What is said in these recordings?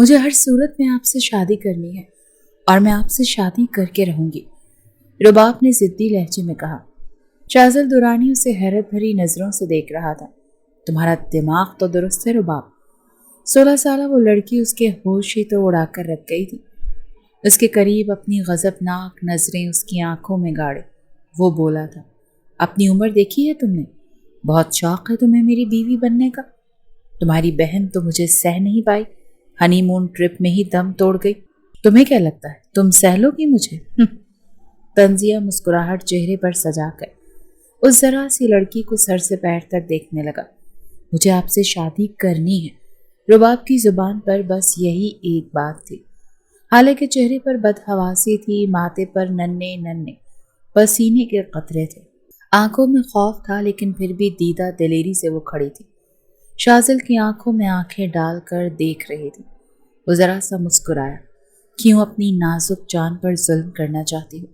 مجھے ہر صورت میں آپ سے شادی کرنی ہے اور میں آپ سے شادی کر کے رہوں گی، رباب نے ضدی لہجے میں کہا۔ شازل درانی اسے حیرت بھری نظروں سے دیکھ رہا تھا۔ تمہارا دماغ تو درست ہے رباب۔ 16 سالہ وہ لڑکی اس کے ہوش ہی تو اڑا کر رکھ گئی تھی۔ اس کے قریب اپنی غضبناک نظریں اس کی آنکھوں میں گاڑے وہ بولا تھا، اپنی عمر دیکھی ہے تم نے؟ بہت شوق ہے تمہیں میری بیوی بننے کا؟ تمہاری بہن تو مجھے سہ نہیں پائی، ہنی مون ٹرپ میں ہی دم توڑ گئی۔ تمہیں کیا لگتا ہے تم سہ لو گی مجھے؟ تنزیہ مسکراہٹ چہرے پر سجا کر اس ذرا سی لڑکی کو سر سے پیر تک دیکھنے لگا۔ مجھے آپ سے شادی کرنی ہے، رباب کی زبان پر بس یہی ایک بات تھی۔ حالانکہ چہرے پر بدحواسی تھی، ماتھے پر ننھے ننھے پسینے کے قطرے تھے، آنکھوں میں خوف تھا، لیکن پھر بھی دیدہ دلیری سے وہ کھڑی تھی۔ شازل کی آنکھوں میں آنکھیں ڈال کر دیکھ رہی تھی۔ وہ ذرا سا مسکرایا۔ کیوں اپنی نازک جان پر ظلم کرنا چاہتی ہو؟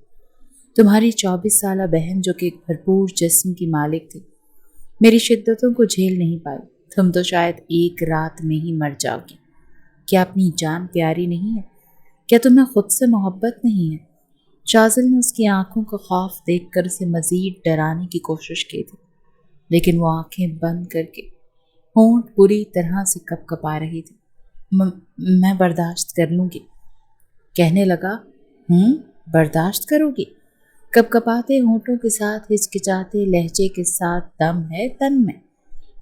تمہاری 24 سالہ بہن جو کہ ایک بھرپور جسم کی مالک تھی میری شدتوں کو جھیل نہیں پائی۔ تم تو شاید ایک رات میں ہی مر جاؤ گی۔ کیا اپنی جان پیاری نہیں ہے؟ کیا تمہیں خود سے محبت نہیں ہے؟ شازل نے اس کی آنکھوں کا خوف دیکھ کر اسے مزید ڈرانے کی کوشش کی تھی، لیکن وہ آنکھیں بند کر کے ہونٹ پوری طرح سے کپ کپا رہی تھی۔ میں برداشت کر لوں گی، کہنے لگا۔ برداشت کرو گی؟ کپ کپاتے ہونٹوں کے ساتھ ہچکچاتے لہجے کے ساتھ دم ہے تن میں۔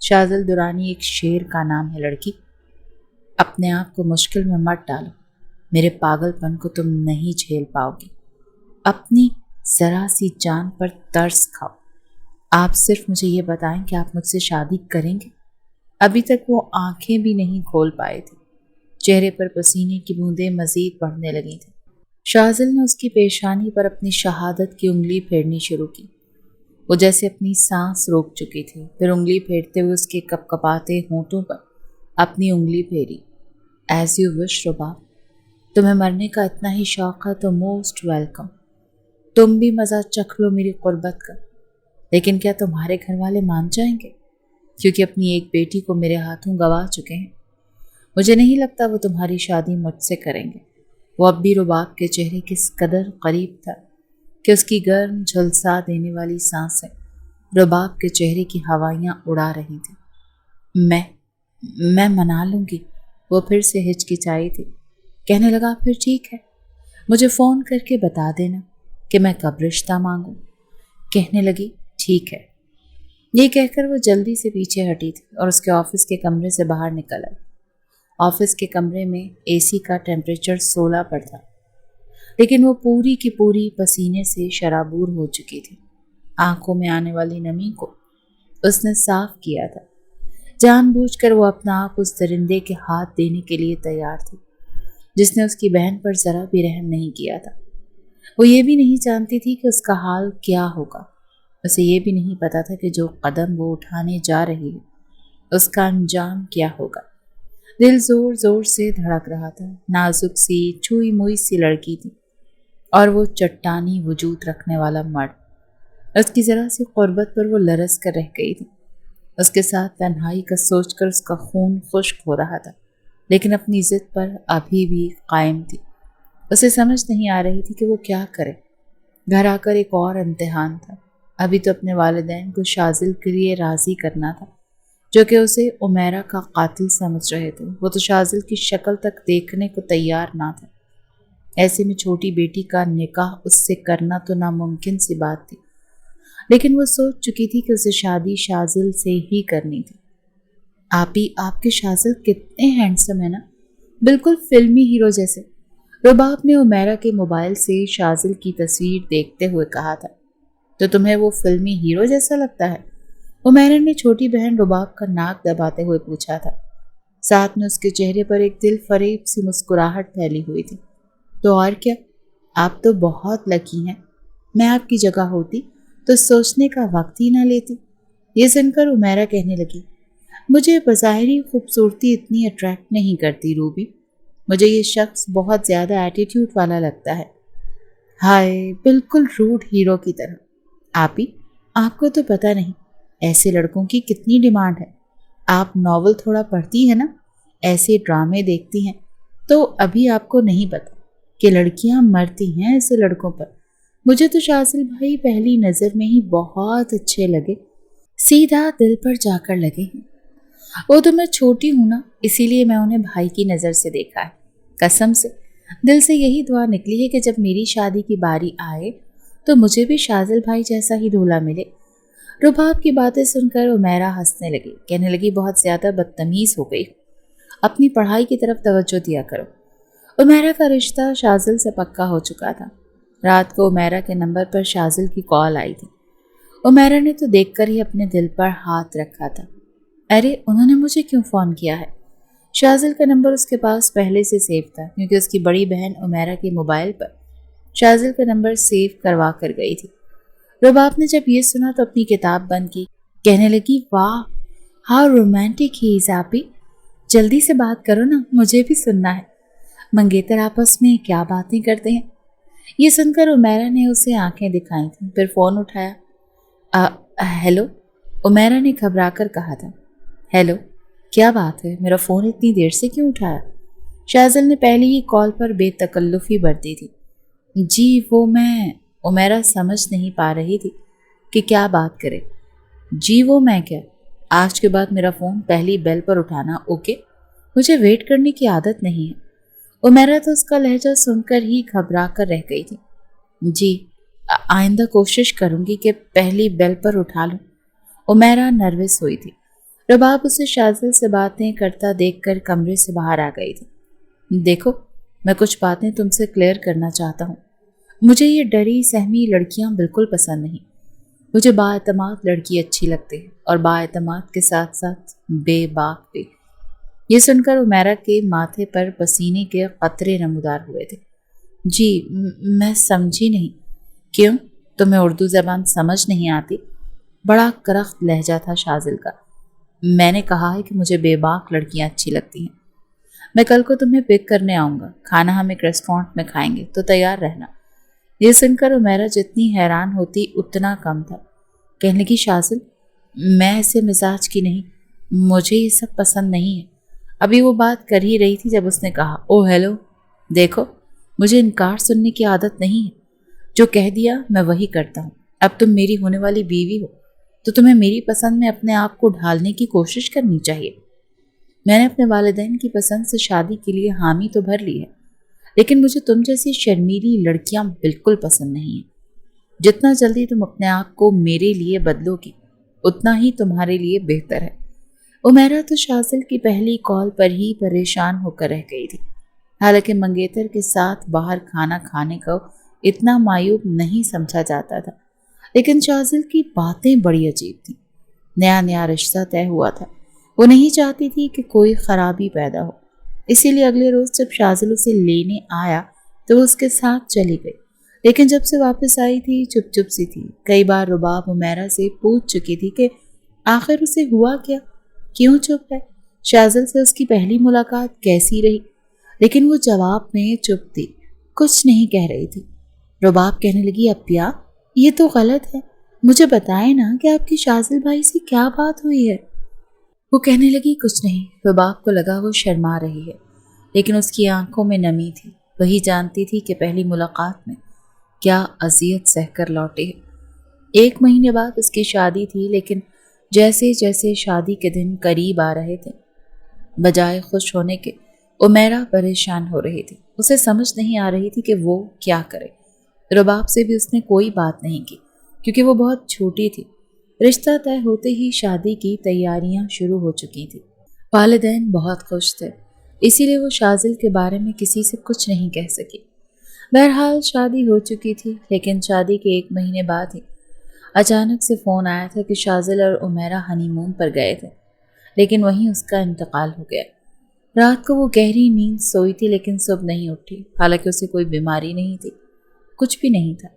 شازل درانی ایک شیر کا نام ہے لڑکی، اپنے آپ کو مشکل میں مت ڈالو، میرے پاگل پن کو تم نہیں جھیل پاؤ گی۔ اپنی ذرا سی جان پر ترس کھاؤ۔ آپ صرف مجھے یہ بتائیں کہ آپ مجھ سے شادی کریں گے؟ ابھی تک وہ آنکھیں بھی نہیں کھول پائے تھے، چہرے پر پسینے کی بوندیں مزید بڑھنے لگی تھیں۔ شازل نے اس کی پیشانی پر اپنی شہادت کی انگلی پھیرنی شروع کی۔ وہ جیسے اپنی سانس روک چکی تھی، پھر انگلی پھیرتے ہوئے اس کے کپ کپاتے ہونٹوں پر اپنی انگلی پھیری۔ ایز یو وش رباب، تمہیں مرنے کا اتنا ہی شوق ہے تو موسٹ ویلکم، تم بھی مزہ چکھ لو میری قربت کا۔ لیکن کیا تمہارے گھر والے مان جائیں گے؟ کیونکہ اپنی ایک بیٹی کو میرے ہاتھوں گوا چکے ہیں۔ مجھے نہیں لگتا وہ تمہاری شادی مجھ سے کریں گے۔ وہ اب بھی رباب کے چہرے کس قدر قریب تھا کہ اس کی گرم جھلسا دینے والی سانسیں رباب کے چہرے کی ہوائیاں اڑا رہی تھیں۔ میں منا لوں گی، وہ پھر سے ہچکچائی تھی۔ کہنے لگا پھر ٹھیک ہے، مجھے فون کر کے بتا دینا کہ میں کب رشتہ مانگوں۔ کہنے لگی ٹھیک ہے۔ یہ کہہ کر وہ جلدی سے پیچھے ہٹی تھی اور اس کے آفس کے کمرے سے باہر نکل آئی۔ آفس کے کمرے میں اے سی کا ٹیمپریچر 16 پر تھا، لیکن وہ پوری کی پوری پسینے سے شرابور ہو چکی تھی۔ آنکھوں میں آنے والی نمی کو اس نے صاف کیا تھا۔ جان بوجھ کر وہ اپنا آپ اس درندے کے ہاتھ دینے کے لیے تیار تھی جس نے اس کی بہن پر ذرا بھی رحم نہیں کیا تھا۔ وہ یہ بھی نہیں جانتی تھی کہ اس کا حال کیا ہوگا۔ اسے یہ بھی نہیں پتا تھا کہ جو قدم وہ اٹھانے جا رہی ہے اس کا انجام کیا ہوگا۔ دل زور زور سے دھڑک رہا تھا۔ نازک سی چھوئی موئی سی لڑکی تھی اور وہ چٹانی وجود رکھنے والا مرد۔ اس کی ذرا سی قربت پر وہ لرز کر رہ گئی تھی۔ اس کے ساتھ تنہائی کا سوچ کر اس کا خون خشک ہو رہا تھا، لیکن اپنی ضد پر ابھی بھی قائم تھی۔ اسے سمجھ نہیں آ رہی تھی کہ وہ کیا کرے۔ گھر آ کر ایک اور امتحان تھا۔ ابھی تو اپنے والدین کو شازل کے لیے راضی کرنا تھا، جو کہ اسے عمیرہ کا قاتل سمجھ رہے تھے۔ وہ تو شازل کی شکل تک دیکھنے کو تیار نہ تھا۔ ایسے میں چھوٹی بیٹی کا نکاح اس سے کرنا تو ناممکن سی بات تھی، لیکن وہ سوچ چکی تھی کہ اسے شادی شازل سے ہی کرنی تھی۔ آپ کے شازل کتنے ہینڈسم ہیں نا، بالکل فلمی ہیرو جیسے، رباب نے عمیرہ کے موبائل سے شازل کی تصویر دیکھتے ہوئے کہا تھا۔ تو تمہیں وہ فلمی ہیرو جیسا لگتا ہے؟ عمیرہ نے چھوٹی بہن رباب کا ناک دباتے ہوئے پوچھا تھا۔ ساتھ میں اس کے چہرے پر ایک دل فریب سی مسکراہٹ پھیلی ہوئی تھی۔ تو اور کیا، آپ تو بہت لکی ہیں۔ میں آپ کی جگہ ہوتی تو سوچنے کا وقت ہی نہ لیتی۔ یہ سن کر عمیرہ کہنے لگی، مجھے بظاہری خوبصورتی اتنی اٹریکٹ نہیں کرتی روبی، مجھے یہ شخص بہت زیادہ ایٹیٹیوڈ والا لگتا ہے۔ ہائے، بالکل روڈ ہیرو کی طرح۔ آپ کو تو پتہ نہیں ایسے لڑکوں کی کتنی ڈیمانڈ ہے۔ آپ ناول تھوڑا پڑھتی ہیں نا، ایسے ڈرامے دیکھتی ہیں، तो अभी आपको नहीं पता कि लड़कियां मरती हैं ऐसे लड़कों पर। मुझे तो शाजिल भाई पहली नज़र में ही बहुत अच्छे लगे, सीधा दिल पर जाकर लगे हैं। वो तो मैं छोटी हूं ना, इसीलिए मैं उन्हें भाई की नज़र से देखा है। कसम से दिल से यही दुआ निकली है कि जब मेरी शादी की बारी आए तो मुझे भी शाजिल भाई जैसा ही दूल्हा मिले। रुबाब की बातें सुनकर उमैरा हंसने लगी, कहने लगी बहुत ज़्यादा बदतमीज़ हो गई, अपनी पढ़ाई की तरफ तवज्जो दिया करो। उमैरा का रिश्ता शाजिल से पक्का हो चुका था। रात को उमैरा के नंबर पर शाजिल की कॉल आई थी। उमैरा ने तो देखकर ही अपने दिल पर हाथ रखा था। अरे उन्होंने मुझे क्यों फ़ोन किया है? शाजिल का नंबर उसके पास पहले से सेव था, क्योंकि उसकी बड़ी बहन उमैरा के मोबाइल पर शाजिल का नंबर सेव करवा कर गई थी। रुबाब ने जब ये सुना तो अपनी किताब बंद की, कहने लगी वाह हाउ रोमांटिक ही इज़ आपी, जल्दी से बात करो ना, मुझे भी सुनना है। मंगेतर आपस में क्या बातें करते हैं। ये सुनकर उमैरा ने उसे आंखें दिखाई थी, फिर फ़ोन उठाया। हेलो, उमैरा ने घबरा कर कहा था। हेलो, क्या बात है, मेरा फ़ोन इतनी देर से क्यों उठाया? शाजिल ने पहली ही कॉल पर बेतकल्लुफ़ी बरती थी। जी वो मैं, उमैरा समझ नहीं पा रही थी कि क्या बात करे। जी वो मैं क्या, आज के बाद मेरा फ़ोन पहली बेल पर उठाना, ओके? मुझे वेट करने की आदत नहीं है। उमैरा तो उसका लहजा सुनकर ही घबरा कर रह गई थी। जी आइंदा कोशिश करूंगी कि पहली बेल पर उठा लूं। उमैरा नर्वस हुई थी। रबाब उसे शाजिल से बातें करता देखकर कमरे से बाहर आ गई थी। देखो, मैं कुछ बातें तुमसे क्लियर करना चाहता हूँ। मुझे ये डरी सहमी लड़कियां बिल्कुल पसंद नहीं। मुझे बाएतमाद लड़की अच्छी लगती है, और बाएतमाद के साथ साथ बेबाक भी। ये सुनकर उमैरा के माथे पर पसीने के कतरे नमूदार हुए थे। जी मैं समझी नहीं। क्यों, तुम्हें उर्दू ज़बान समझ नहीं आती? बड़ा करख्त लहजा था शाजिल का। मैंने कहा है कि मुझे बेबाक लड़कियां अच्छी लगती हैं। मैं कल को तुम्हें पिक करने आऊँगा, खाना हम एक रेस्टोरेंट में खाएंगे, तो तैयार रहना। ये सुनकर उमैरा जितनी हैरान होती उतना कम था। कहने लगी शाजिल, मैं ऐसे मिजाज की नहीं, मुझे ये सब पसंद नहीं है। अभी वो बात कर ही रही थी जब उसने कहा, ओ हेलो, देखो मुझे इनकार सुनने की आदत नहीं है। जो कह दिया मैं वही करता हूँ। अब तुम मेरी होने वाली बीवी हो तो तुम्हें मेरी पसंद में अपने आप को ढालने की कोशिश करनी चाहिए। मैंने अपने वालिदैन की पसंद से शादी के लिए हामी तो भर ली है, लेकिन मुझे तुम जैसी शर्मीली लड़कियां बिल्कुल पसंद नहीं है। जितना जल्दी तुम अपने आप को मेरे लिए बदलोगी उतना ही तुम्हारे लिए बेहतर है। उमैरा तो शाजिल की पहली कॉल पर ही परेशान होकर रह गई थी। हालांकि मंगेतर के साथ बाहर खाना खाने को इतना मायूब नहीं समझा जाता था, लेकिन शाजिल की बातें बड़ी अजीब थी। नया नया रिश्ता तय हुआ था, वो नहीं चाहती थी कि कोई खराबी पैदा हो। इसीलिए अगले रोज जब शाजिल उसे लेने आया तो वो उसके साथ चली गई, लेकिन जब से वापस आई थी चुप चुप सी थी। कई बार रुबाब उमैरा से पूछ चुकी थी कि आखिर उसे हुआ क्या, क्यों चुप है, शाजिल से उसकी पहली मुलाकात कैसी रही, लेकिन वो जवाब में चुप थी, कुछ नहीं कह रही थी। रुबाब कहने लगी, अप्पिया ये तो गलत है, मुझे बताए ना कि आपकी शाजिल भाई से क्या बात हुई है। वो कहने लगी, कुछ नहीं। रुबाब को लगा वो शर्मा रही है, लेकिन उसकी आंखों में नमी थी। वही जानती थी कि पहली मुलाकात में क्या अजियत सहकर लौटे है। 1 महीने बाद उसकी शादी थी, लेकिन जैसे जैसे शादी के दिन करीब आ रहे थे, बजाय खुश होने के उमैरा परेशान हो रही थी। उसे समझ नहीं आ रही थी कि वो क्या करे। रुबाब से भी उसने कोई बात नहीं की, क्योंकि वो बहुत छोटी थी। रिश्ता तय होते ही शादी की तैयारियां शुरू हो चुकी थी। वालिदैन बहुत खुश थे, इसीलिए वो शाजिल के बारे में किसी से कुछ नहीं कह सकी। बहरहाल शादी हो चुकी थी, लेकिन शादी के 1 महीने बाद ही अचानक से फ़ोन आया था कि शाजिल और उमैरा हनीमून पर गए थे, लेकिन वहीं उसका इंतकाल हो गया। रात को वो गहरी नींद सोई थी, लेकिन सुबह नहीं उठी। हालांकि उसे कोई बीमारी नहीं थी, कुछ भी नहीं था।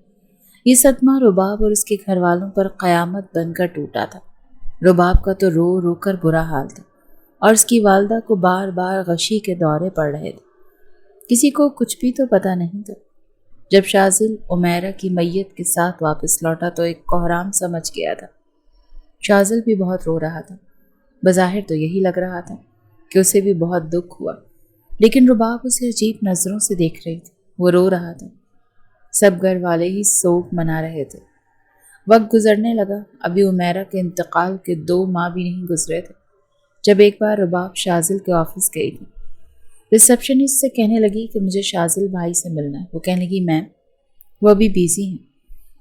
ये सदमा रुबाब और उसके घर वालों पर क़यामत बनकर टूटा था। रुबाब का तो रो रो कर बुरा हाल था, और उसकी वालदा को बार बार गशी के दौरे पड़ रहे थे। किसी को कुछ भी तो पता नहीं था। जब शाजिल उमैरा की मैयत के साथ वापस लौटा तो एक कोहराम समझ गया था। शाजिल भी बहुत रो रहा था। बज़ाहिर तो यही लग रहा था कि उसे भी बहुत दुख हुआ, लेकिन रुबाब उसे अजीब नजरों से देख रही थी। वो रो रहा था। सब घर वाले ही सोग मना रहे थे। वक्त गुजरने लगा। अभी उमेरा के इंतकाल के 2 माह भी नहीं गुजरे थे जब एक बार रुबाब शाजिल के ऑफिस गई थी। रिसेप्शनिस्ट से कहने लगी कि मुझे शाजिल भाई से मिलना है। वो कहने लगी मैम वो अभी बिजी हैं।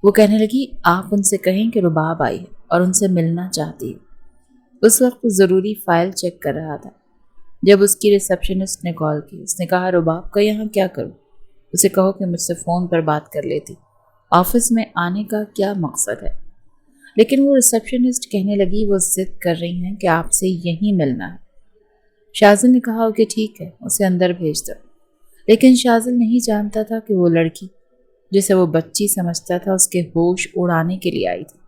वो कहने लगी आप उनसे कहें कि रुबाब आई है और उनसे मिलना चाहती है। उस वक्त वो ज़रूरी फाइल चेक कर रहा था जब उसकी रिसेप्शनिस्ट ने कॉल की। उसने कहा रुबाब का यहाँ क्या करूँ? उसे कहो कि मुझसे फ़ोन पर बात कर लेती। ऑफिस में आने का क्या मकसद है? लेकिन वो रिसेप्शनिस्ट कहने लगी वो जिद कर रही हैं कि आपसे यहीं मिलना है। शाजिल ने कहा कि ठीक है उसे अंदर भेज दो। लेकिन शाजिल नहीं जानता था कि वो लड़की जिसे वो बच्ची समझता था उसके होश उड़ाने के लिए आई थी।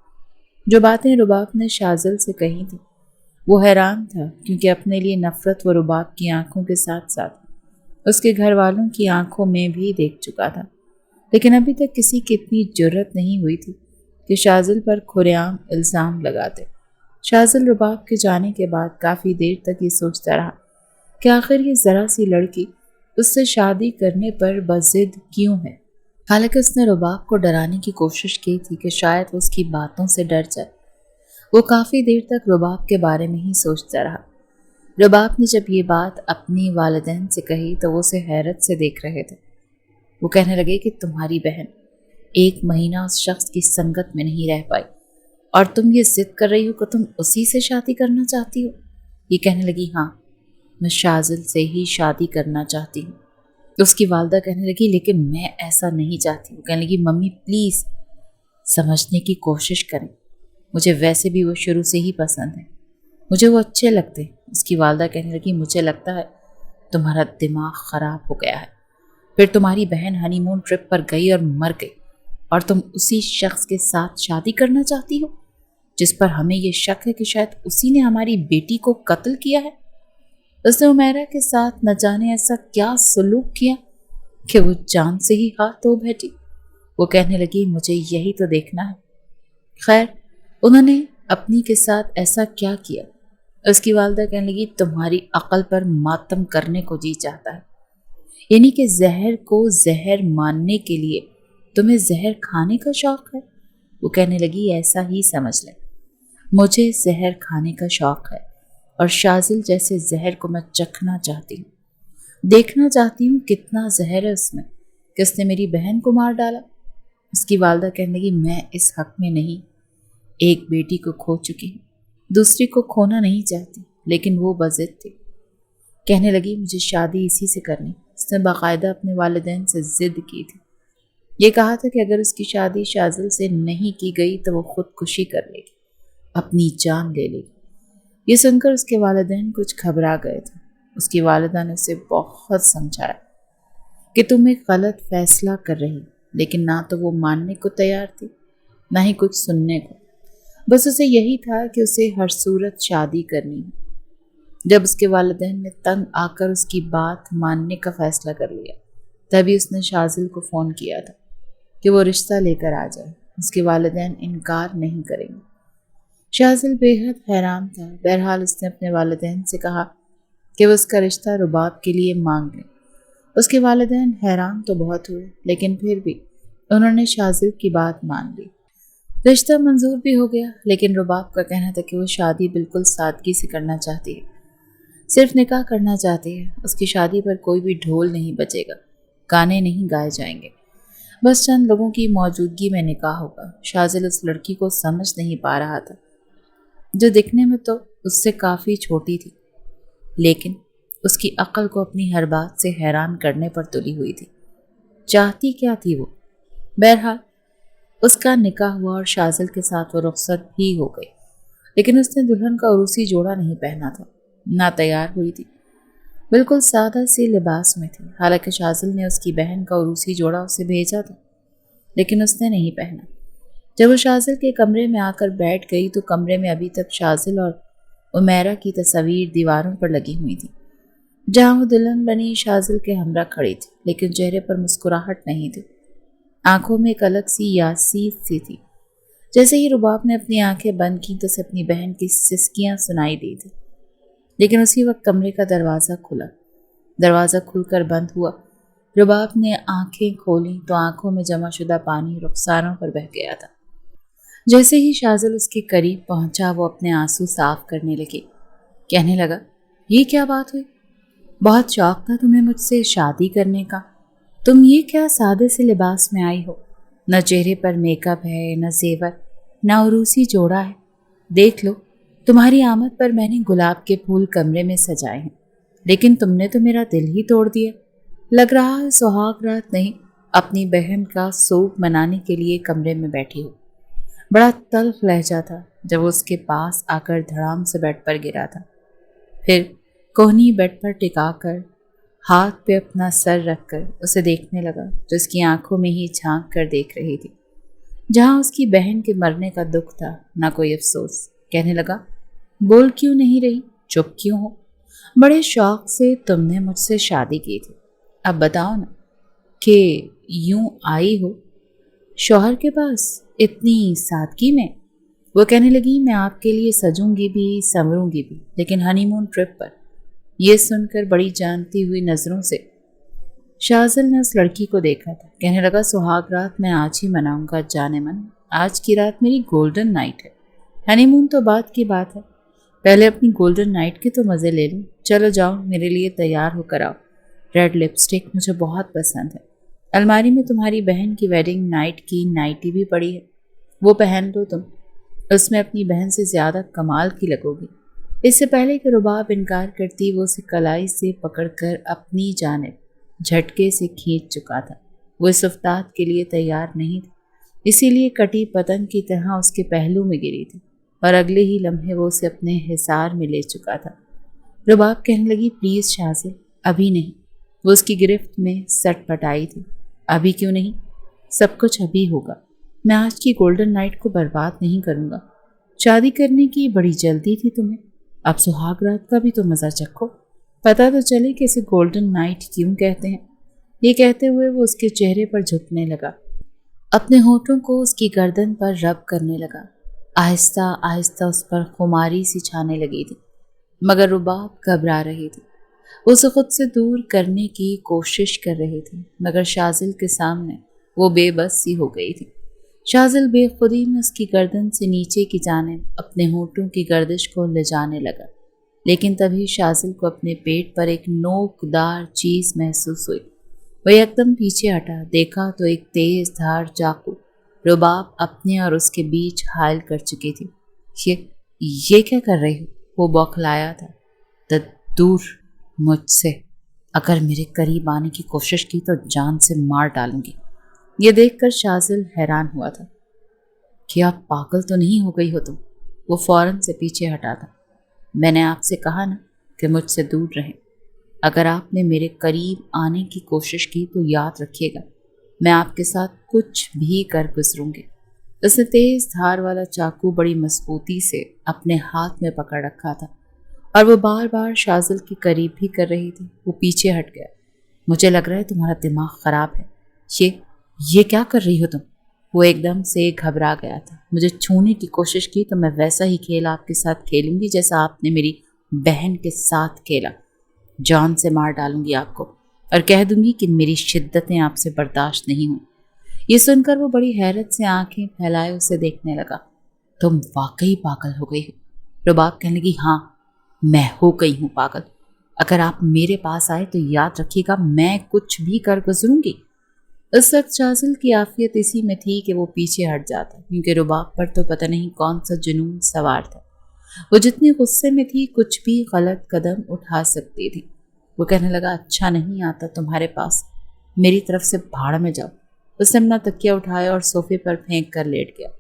जो बातें रुबाब ने शाजिल से कही थी वो हैरान था, क्योंकि अपने लिए नफरत वो रुबाब की आंखों के साथ साथ उसके घर वालों की आंखों में भी देख चुका था। लेकिन अभी तक किसी की इतनी जुर्रत नहीं हुई थी कि शाजिल पर खुलेआम इल्ज़ाम लगाते। शाजिल रुबाब के जाने के बाद काफ़ी देर तक ये सोचता रहा कि आखिर ये ज़रा सी लड़की उससे शादी करने पर बज़िद क्यों है। हालांकि उसने रुबाब को डराने की कोशिश की थी कि शायद वो उसकी बातों से डर जाए। वो काफ़ी देर तक रुबाब के बारे में ही सोचता रहा। रुबाब ने जब ये बात अपनी वालिदैन से कही तो वो उसे हैरत से देख रहे थे। वो कहने लगे कि तुम्हारी बहन 1 महीना उस शख्स की संगत में नहीं रह पाई और तुम ये जिद कर रही हो कि तुम उसी से शादी करना चाहती हो। ये कहने लगी हाँ मैं शाजिल से ही शादी करना चाहती हूँ। उसकी वालदा कहने लगी लेकिन मैं ऐसा नहीं चाहती। वो कहने लगी मम्मी प्लीज़ समझने की कोशिश करें, मुझे वैसे भी वो शुरू से ही पसंद है, मुझे वो अच्छे लगते हैं। उसकी वालदा कहने लगी मुझे लगता है तुम्हारा दिमाग ख़राब हो गया है। फिर तुम्हारी बहन हनीमून ट्रिप पर गई और मर गई और तुम उसी शख्स के साथ शादी करना चाहती हो जिस पर हमें ये शक है कि शायद उसी ने हमारी बेटी को कत्ल किया है। उसने उमेरा के साथ न जाने ऐसा क्या सलूक किया कि वो जान से ही हाथ धो बैठी। वो कहने लगी मुझे यही तो देखना है। खैर उन्होंने अपनी के साथ ऐसा क्या किया? उसकी वालदा कहने लगी तुम्हारी अक्ल पर मातम करने को जी चाहता है, यानी कि जहर को जहर मानने के लिए तुम्हें जहर खाने का शौक है। वो कहने लगी ऐसा ही समझ ले, मुझे जहर खाने का शौक है और शाजिल जैसे जहर को मैं चखना चाहती हूँ, देखना चाहती हूँ कितना जहर है उसमें, किसने मेरी बहन को मार डाला। उसकी वालदा कहने लगी मैं इस हक में नहीं, एक बेटी को खो चुकी हूँ, दूसरी को खोना नहीं चाहती, लेकिन वो बज़िद थी। कहने लगी मुझे शादी इसी से करनी। उसने बाकायदा अपने वालिदैन से जिद की थी। ये कहा था कि अगर उसकी शादी शाजिल से नहीं की गई तो वो खुदकुशी कर लेगी, अपनी जान ले लेगी। ये सुनकर उसके वालिदैन कुछ घबरा गए थे। उसकी वालिदा ने उसे बहुत समझाया कि तुम एक गलत फैसला कर रही, लेकिन ना तो वो मानने को तैयार थी ना ही कुछ सुनने को। बस उसे यही था कि उसे हर सूरत शादी करनी है। जब उसके वालिदैन ने तंग आकर उसकी बात मानने का फैसला कर लिया तभी उसने शाजिल को फ़ोन किया था कि वो रिश्ता लेकर आ जाए। उसके वालिदैन इनकार नहीं करेंगे। शाजिल बेहद हैरान था। बहरहाल उसने अपने वालिदैन से कहा कि वो उसका रिश्ता रुबाब के लिए मांग लें। उसके वालिदैन हैरान तो बहुत हुए, लेकिन फिर भी उन्होंने शाजिल की बात मान ली। रिश्ता मंजूर भी हो गया, लेकिन रुबाब का कहना था कि वो शादी बिल्कुल सादगी से करना चाहती है, सिर्फ निकाह करना चाहती है। उसकी शादी पर कोई भी ढोल नहीं बजेगा, गाने नहीं गाए जाएंगे, बस चंद लोगों की मौजूदगी में निकाह होगा। शाजिल उस लड़की को समझ नहीं पा रहा था, जो दिखने में तो उससे काफ़ी छोटी थी, लेकिन उसकी अक्ल को अपनी हर बात से हैरान करने पर तुली हुई थी। चाहती क्या थी वो? बहरहाल उसका निकाह हुआ और शाजिल के साथ वो रुखसत भी हो गई, लेकिन उसने दुल्हन का उरूसी जोड़ा नहीं पहना था, ना तैयार हुई थी, बिल्कुल सादा सी लिबास में थी। हालांकि शाजिल ने उसकी बहन का उरूसी जोड़ा उसे भेजा था, लेकिन उसने नहीं पहना। जब वो शाजिल के कमरे में आकर बैठ गई तो कमरे में अभी तक शाजिल और उमेरा की तस्वीर दीवारों पर लगी हुई थी। जहाँ वो दुल्हन बनी शाजिल के हमरा खड़ी थी, लेकिन चेहरे पर मुस्कुराहट नहीं थी। आंखों में एक अलग सी यासीत सी थी। जैसे ही रुबाब ने अपनी आंखें बंद की तो उसे अपनी बहन की सिसकियां सुनाई दी थी, लेकिन उसी वक्त कमरे का दरवाज़ा खुला। दरवाज़ा खुलकर बंद हुआ। रुबाब ने आंखें खोली तो आंखों में जमा शुदा पानी रुखसारों पर बह गया था। जैसे ही शाज़िल उसके करीब पहुंचा वो अपने आंसू साफ करने लगी। कहने लगा, ये क्या बात हुई? बहुत शौक था तुम्हें मुझसे शादी करने का, तुम ये क्या सादे से लिबास में आई हो? न चेहरे पर मेकअप है, न जेवर, न उरूसी जोड़ा है। देख लो, तुम्हारी आमद पर मैंने गुलाब के फूल कमरे में सजाए हैं, लेकिन तुमने तो मेरा दिल ही तोड़ दिया। लग रहा है सुहाग रात नहीं, अपनी बहन का सोग मनाने के लिए कमरे में बैठी हो। बड़ा तल्ख लहजा था जब वो उसके पास आकर धड़ाम से बेड पर गिरा था। फिर कोहनी बेड पर टिकाकर हाथ पे अपना सर रखकर उसे देखने लगा, जो उसकी आंखों में ही झांक कर देख रही थी। जहां उसकी बहन के मरने का दुख था, ना कोई अफसोस। कहने लगा, बोल क्यों नहीं रही, चुप क्यों हो? बड़े शौक से तुमने मुझसे शादी की थी, अब बताओ ना कि यूं आई हो शौहर के पास इतनी सादगी में। वो कहने लगी, मैं आपके लिए सजूंगी भी संवरूंगी भी, लेकिन हनीमून ट्रिप पर। यह सुनकर बड़ी जानती हुई नजरों से शाज़िल ने उस लड़की को देखा था। कहने लगा, सुहाग रात मैं आज ही मनाऊंगा जाने मन। आज की रात मेरी गोल्डन नाइट है, हनीमून तो बात की बात है, पहले अपनी गोल्डन नाइट के तो मज़े ले लूँ। चलो जाओ, मेरे लिए तैयार होकर आओ। रेड लिपस्टिक मुझे बहुत पसंद है। अलमारी में तुम्हारी बहन की वेडिंग नाइट की नाइटी भी पड़ी है, वो पहन लो तुम, उसमें अपनी बहन से ज़्यादा कमाल की लगोगी। इससे पहले कि रुबाब इनकार करती, वो उसे कलाई से पकड़कर अपनी जानिब झटके से खींच चुका था। वो इस उफ्ताद के लिए तैयार नहीं थी, इसीलिए कटी पतंग की तरह उसके पहलू में गिरी थी और अगले ही लम्हे वो उसे अपने हिसार में ले चुका था। रुबाब कहने लगी, प्लीज़ शाज़िल, अभी नहीं। वो उसकी गिरफ्त में सटपटाई थी। अभी क्यों नहीं? सब कुछ अभी होगा। मैं आज की गोल्डन नाइट को बर्बाद नहीं करूँगा। शादी करने की बड़ी जल्दी थी तुम्हें, अब सुहाग रात का भी तो मज़ा चखो, पता तो चले कि इसे गोल्डन नाइट क्यों कहते हैं। ये कहते हुए वो उसके चेहरे पर झुकने लगा, अपने होठों को उसकी गर्दन पर रब करने लगा। आहिस्ता आहिस्ता उस पर खुमारी सी छाने लगी थी, मगर रुबाब घबरा रही थी। उसे खुद से दूर करने की कोशिश कर रही थी, मगर शाज़िल के सामने वो बेबस सी हो गई थी। शाज़िल बेखुदी में उसकी गर्दन से नीचे की जानिब अपने होठों की गर्दिश को ले जाने लगा, लेकिन तभी शाज़िल को अपने पेट पर एक नोकदार चीज़ महसूस हुई। वह एकदम पीछे हटा, देखा तो एक तेज धार चाकू रुबाब अपने और उसके बीच हायल कर चुकी थी। ये क्या कर रही हो? वो बौखलाया था। दूर मुझसे, अगर मेरे करीब आने की कोशिश की तो जान से मार डालूंगी। ये देखकर शाज़िल हैरान हुआ था कि आप पागल तो नहीं हो गई हो तुम? वो फौरन से पीछे हटा था। मैंने आपसे कहा ना कि मुझसे दूर रहें। अगर आपने मेरे करीब आने की कोशिश की तो याद रखिएगा, मैं आपके साथ कुछ भी कर गुजरूंगी। उसने तेज धार वाला चाकू बड़ी मजबूती से अपने हाथ में पकड़ रखा था और वो बार बार शाज़िल के करीब भी कर रही थी। वो पीछे हट गया। मुझे लग रहा है तुम्हारा दिमाग खराब है, ये क्या कर रही हो तुम? वो एकदम से घबरा गया था। मुझे छूने की कोशिश की तो मैं वैसा ही खेल आपके साथ खेलूंगी जैसा आपने मेरी बहन के साथ खेला। जान से मार डालूंगी आपको और कह दूंगी कि मेरी शिद्दतें आपसे बर्दाश्त नहीं हुई। ये सुनकर वो बड़ी हैरत से आंखें फैलाए उसे देखने लगा। तुम वाकई पागल हो गई हो? रुबाब कहने लगी, हाँ मैं हो गई हूँ पागल। अगर आप मेरे पास आए तो याद रखिएगा, मैं कुछ भी कर गुजरूंगी। उस वक्त शाज़िल की आफियत इसी में थी कि वो पीछे हट जाता, क्योंकि रुबाब पर तो पता नहीं कौन सा जुनून सवार था। वो जितनी गुस्से में थी कुछ भी गलत कदम उठा सकती थी। वो कहने लगा, अच्छा नहीं आता तुम्हारे पास, मेरी तरफ से भाड़ में जाओ। उसने अपना तकिया उठाया और सोफे पर फेंक कर लेट गया।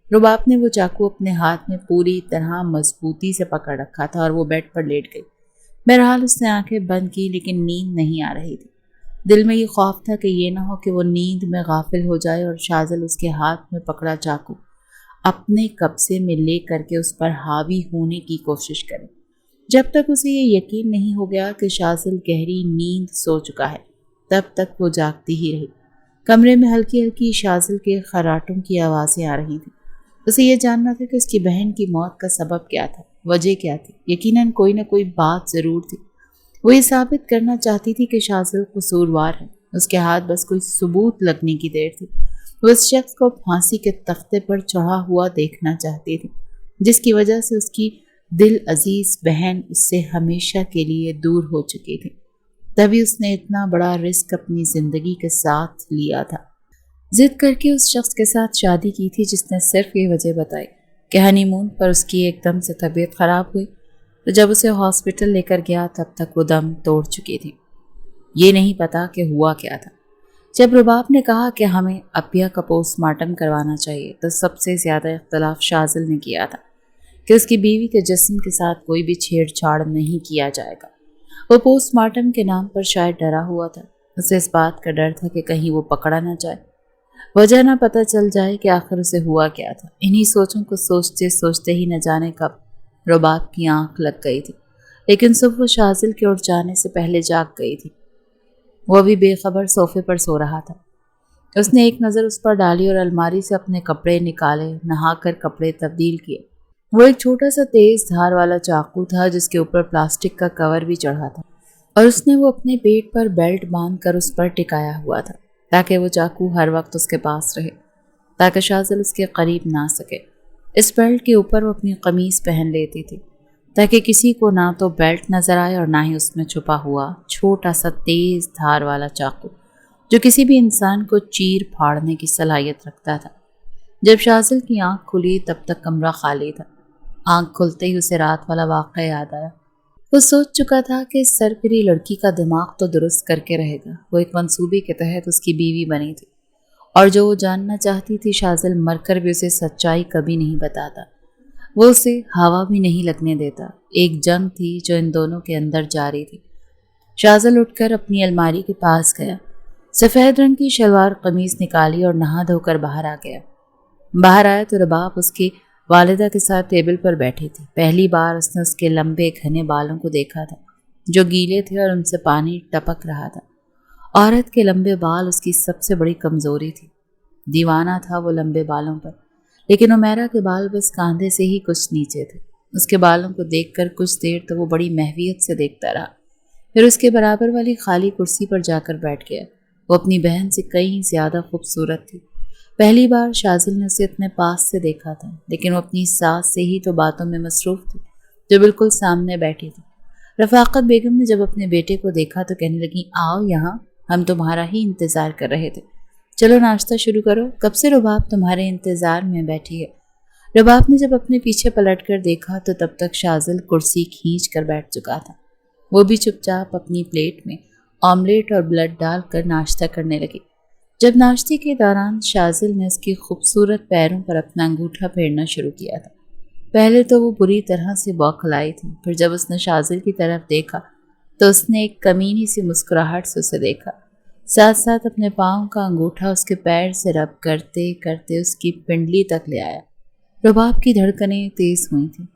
रुबाब ने वो चाकू अपने हाथ में पूरी तरह मजबूती से पकड़ रखा था और वो बेड पर लेट गई। बहरहाल उसने आंखें बंद की, लेकिन नींद नहीं आ रही थी। दिल में ये खौफ था कि ये ना हो कि वो नींद में गाफिल हो जाए और शाज़िल उसके हाथ में पकड़ा चाकू अपने कब्जे में ले करके उस पर हावी होने की कोशिश करे। जब तक उसे ये यकीन नहीं हो गया कि शाज़िल गहरी नींद सो चुका है, तब तक वो जागती ही रही। कमरे में हल्की हल्की शाज़िल के खर्राटों की आवाज़ें आ रही थी। उसे ये जानना था कि उसकी बहन की मौत का सबब क्या था, वजह क्या थी। यकीनन कोई ना कोई बात ज़रूर थी। वो ये साबित करना चाहती थी कि शाज़िल कसूरवार है। उसके हाथ बस कोई सबूत लगने की देर थी। वो इस शख्स को फांसी के तख्ते पर चढ़ा हुआ देखना चाहती थी, जिसकी वजह से उसकी दिल अजीज बहन उससे हमेशा के लिए दूर हो चुकी थी। तभी उसने इतना बड़ा रिस्क अपनी जिंदगी के साथ लिया था। जिद करके उस शख्स के साथ शादी की थी जिसने सिर्फ ये वजह बताई कि हनीमून पर उसकी एकदम से तबीयत खराब हुई, तो जब उसे हॉस्पिटल लेकर गया तब तक वो दम तोड़ चुकी थी। ये नहीं पता कि हुआ क्या था। जब रुबाब ने कहा कि हमें अपिया का पोस्टमार्टम करवाना चाहिए, तो सबसे ज़्यादा इख्तलाफ शाज़िल ने किया था कि उसकी बीवी के जिस्म के साथ कोई भी छेड़छाड़ नहीं किया जाएगा। वो पोस्टमार्टम के नाम पर शायद डरा हुआ था। उसे इस बात का डर था कि कहीं वो पकड़ा ना जाए, वजह ना पता चल जाए कि आखिर उसे हुआ क्या था। इन्हीं सोचों को सोचते सोचते ही न जाने कब रुबाब की आंख लग गई थी, लेकिन सुबह वो शाज़िल के उठ जाने से पहले जाग गई थी। वो भी बेखबर सोफे पर सो रहा था। उसने एक नज़र उस पर डाली और अलमारी से अपने कपड़े निकाले, नहाकर कपड़े तब्दील किए। वो एक छोटा सा तेज धार वाला चाकू था जिसके ऊपर प्लास्टिक का कवर भी चढ़ा था, और उसने वो अपने पेट पर बेल्ट बांध कर उस पर टिकाया हुआ था ताकि वो चाकू हर वक्त उसके पास रहे, ताकि शाज़िल उसके करीब ना सके। इस बेल्ट के ऊपर वो अपनी कमीज़ पहन लेती थी ताकि किसी को ना तो बेल्ट नज़र आए और ना ही उसमें छुपा हुआ छोटा सा तेज धार वाला चाकू जो किसी भी इंसान को चीर फाड़ने की सलाहियत रखता था। जब शाज़िल की आंख खुली तब तक कमरा खाली था। आंख खुलते ही उसे रात वाला वाक़या याद आया। वो सोच चुका था कि इस सरपिरी लड़की का दिमाग तो दुरुस्त करके रहेगा। वो एक मंसूबे के तहत उसकी बीवी बनी थी, और जो वो जानना चाहती थी शाज़िल मरकर भी उसे सच्चाई कभी नहीं बताता। वो उसे हवा भी नहीं लगने देता। एक जंग थी जो इन दोनों के अंदर जारी थी। शाज़िल उठकर अपनी अलमारी के पास गया, सफ़ेद रंग की शलवार कमीज़ निकाली और नहा धोकर बाहर आ गया। बाहर आया तो रबाब उसकी वालिदा के साथ टेबल पर बैठी थी। पहली बार उसने उसके लंबे घने बालों को देखा था जो गीले थे और उनसे पानी टपक रहा था। औरत के लंबे बाल उसकी सबसे बड़ी कमज़ोरी थी। दीवाना था वो लंबे बालों पर, लेकिन उमैरा के बाल बस कांधे से ही कुछ नीचे थे। उसके बालों को देखकर कुछ देर तो वो बड़ी महवियत से देखता रहा, फिर उसके बराबर वाली खाली कुर्सी पर जाकर बैठ गया। वो अपनी बहन से कहीं ज़्यादा खूबसूरत थी। पहली बार शाज़िल ने उसे अपने पास से देखा था, लेकिन वो अपनी सास से ही तो बातों में मसरूफ़ थी जो बिल्कुल सामने बैठी थी। रफ़ाकत बेगम ने जब अपने बेटे को देखा तो कहने लगी, आओ यहाँ, हम तुम्हारा ही इंतज़ार कर रहे थे। चलो नाश्ता शुरू करो, कब से रुबाब तुम्हारे इंतज़ार में बैठी है। रबाब ने जब अपने पीछे पलट कर देखा तो तब तक शाज़िल कुर्सी खींच कर बैठ चुका था। वो भी चुपचाप अपनी प्लेट में ऑमलेट और ब्रेड डालकर नाश्ता करने लगी। जब नाश्ते के दौरान शाज़िल ने उसकी खूबसूरत पैरों पर अपना अंगूठा फेरना शुरू किया था। पहले तो वो बुरी तरह से बौखलाई थी, फिर जब उसने शाज़िल की तरफ देखा तो उसने एक कमीनी सी मुस्कुराहट से उसे देखा, साथ साथ अपने पाँव का अंगूठा उसके पैर से रब करते करते उसकी पिंडली तक ले आया। रुबाब की धड़कनें तेज हुई थी।